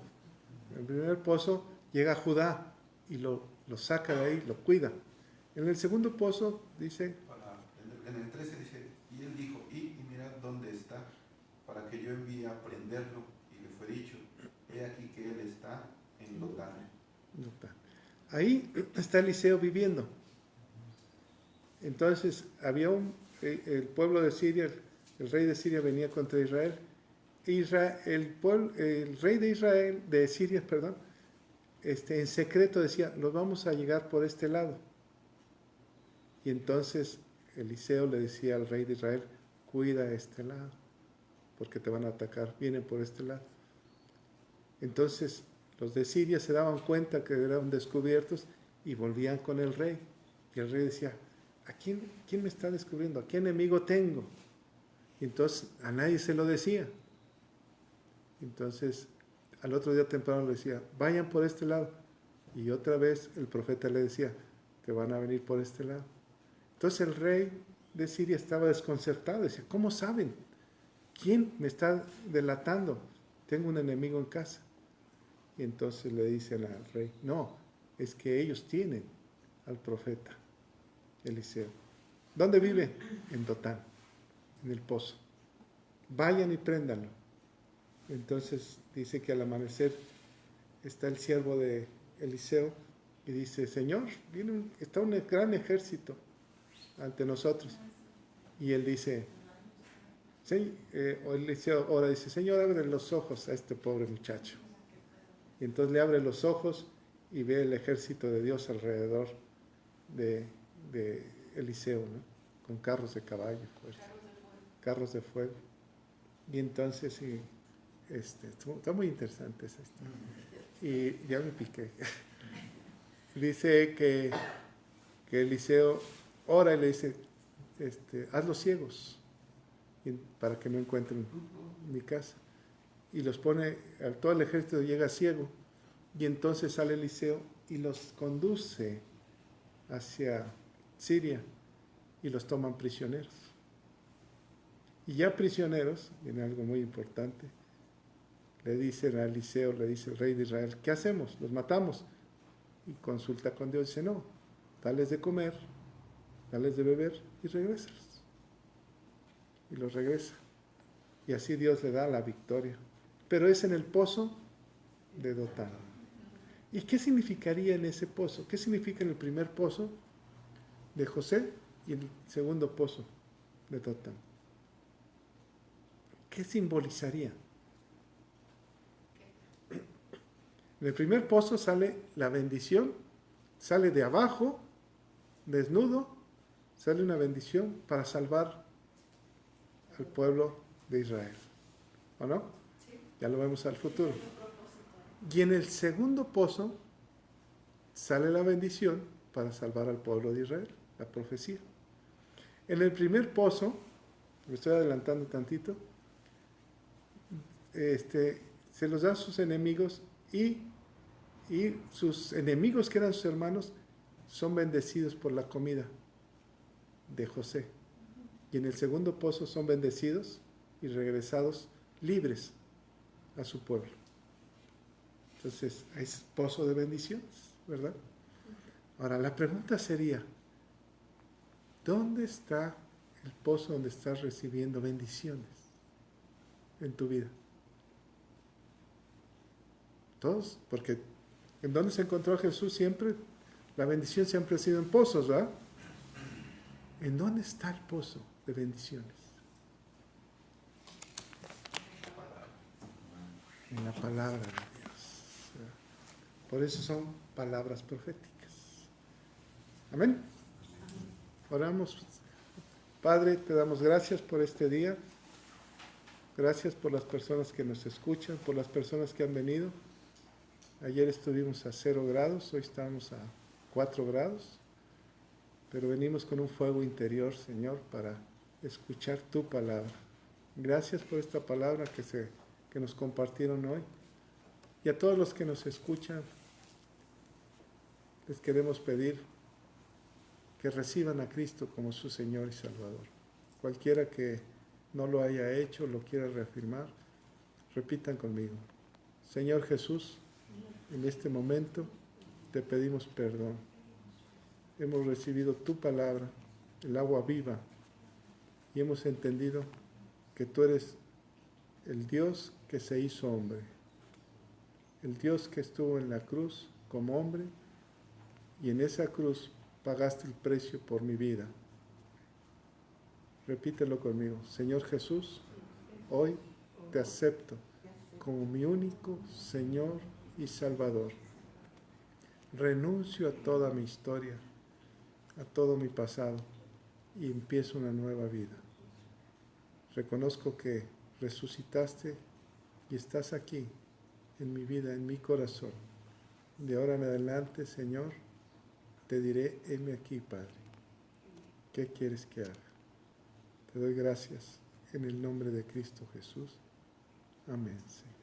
En el primer pozo llega Judá y lo saca de ahí, lo cuida. En el segundo pozo dice, En el 13 dice, y él dijo, y mirad dónde está, para que yo envíe a prenderlo. Y le fue dicho, he aquí que él está en Dotán. ahí está Eliseo viviendo. Entonces había el pueblo de Siria, el rey de Siria venía contra Israel. El rey de Israel, de Siria, perdón, en secreto decía, los vamos a llegar por este lado. Y entonces Eliseo le decía al rey de Israel, cuida este lado, porque te van a atacar, vienen por este lado. Entonces los de Siria se daban cuenta que eran descubiertos y volvían con el rey. Y el rey decía, ¿a quién me está descubriendo? ¿A qué enemigo tengo? Y entonces a nadie se lo decía. Entonces al otro día temprano le decía, vayan por este lado. Y otra vez el profeta le decía, te van a venir por este lado. Entonces el rey de Siria estaba desconcertado, decía, ¿cómo saben? ¿Quién me está delatando? Tengo un enemigo en casa. Y entonces le dicen al rey, no, es que ellos tienen al profeta Eliseo. ¿Dónde vive? En Dotán, en el pozo. Vayan y préndanlo. Entonces dice que al amanecer está el siervo de Eliseo y dice, Señor, está un gran ejército ante nosotros. Y él dice, Eliseo ahora dice, Señor, abre los ojos a este pobre muchacho. Y entonces le abre los ojos y ve el ejército de Dios alrededor de Eliseo, ¿no? Con carros de caballo, pues, carros de fuego. Y entonces, está muy interesante esa historia. Y ya me piqué. Dice que Eliseo ora y le dice, hazlos ciegos para que no encuentren mi casa. Y los pone, todo el ejército llega ciego, y entonces sale Eliseo y los conduce hacia Siria y los toman prisioneros. Y ya prisioneros, viene algo muy importante, le dicen a Eliseo, le dice el rey de Israel, ¿qué hacemos? ¿Los matamos? Y consulta con Dios, dice, no, dales de comer, dales de beber y regrésalos. Y los regresa. Y así Dios le da la victoria. Pero es en el pozo de Dotán. ¿Y qué significaría en ese pozo? ¿Qué significa en el primer pozo de José y el segundo pozo de Dotán? ¿qué simbolizaría? En el primer pozo sale la bendición, sale de abajo, desnudo, sale una bendición para salvar al pueblo de Israel. ¿O no? Ya lo vemos al futuro. Y en el segundo pozo sale la bendición para salvar al pueblo de Israel, la profecía. En el primer pozo, me estoy adelantando tantito, se los da a sus enemigos y sus enemigos, que eran sus hermanos, son bendecidos por la comida de José. Y en el segundo pozo son bendecidos y regresados libres a su pueblo. Entonces, es pozo de bendiciones, ¿verdad? Ahora, la pregunta sería, ¿dónde está el pozo donde estás recibiendo bendiciones en tu vida? Todos, porque ¿en dónde se encontró Jesús siempre? La bendición siempre ha sido en pozos, ¿verdad? ¿En dónde está el pozo de bendiciones? En la palabra de Dios. Por eso son palabras proféticas. Amén. Oramos. Padre, te damos gracias por este día. Gracias por las personas que nos escuchan, por las personas que han venido. Ayer estuvimos a 0 grados, hoy estamos a 4 grados, pero venimos con un fuego interior, Señor, para escuchar tu palabra. Gracias por esta palabra que nos compartieron hoy. Y a todos los que nos escuchan, les queremos pedir que reciban a Cristo como su Señor y Salvador. Cualquiera que no lo haya hecho, lo quiera reafirmar, repitan conmigo. Señor Jesús, en este momento te pedimos perdón. Hemos recibido tu palabra, el agua viva, y hemos entendido que tú eres el Dios que se hizo hombre, el Dios que estuvo en la cruz como hombre, y en esa cruz pagaste el precio por mi vida. Repítelo conmigo. Señor Jesús, hoy te acepto como mi único Señor y Salvador. Renuncio a toda mi historia, a todo mi pasado, y empiezo una nueva vida. Reconozco que resucitaste y estás aquí en mi vida, en mi corazón. De ahora en adelante, Señor, te diré, heme aquí, Padre. ¿Qué quieres que haga? Te doy gracias en el nombre de Cristo Jesús. Amén, Señor.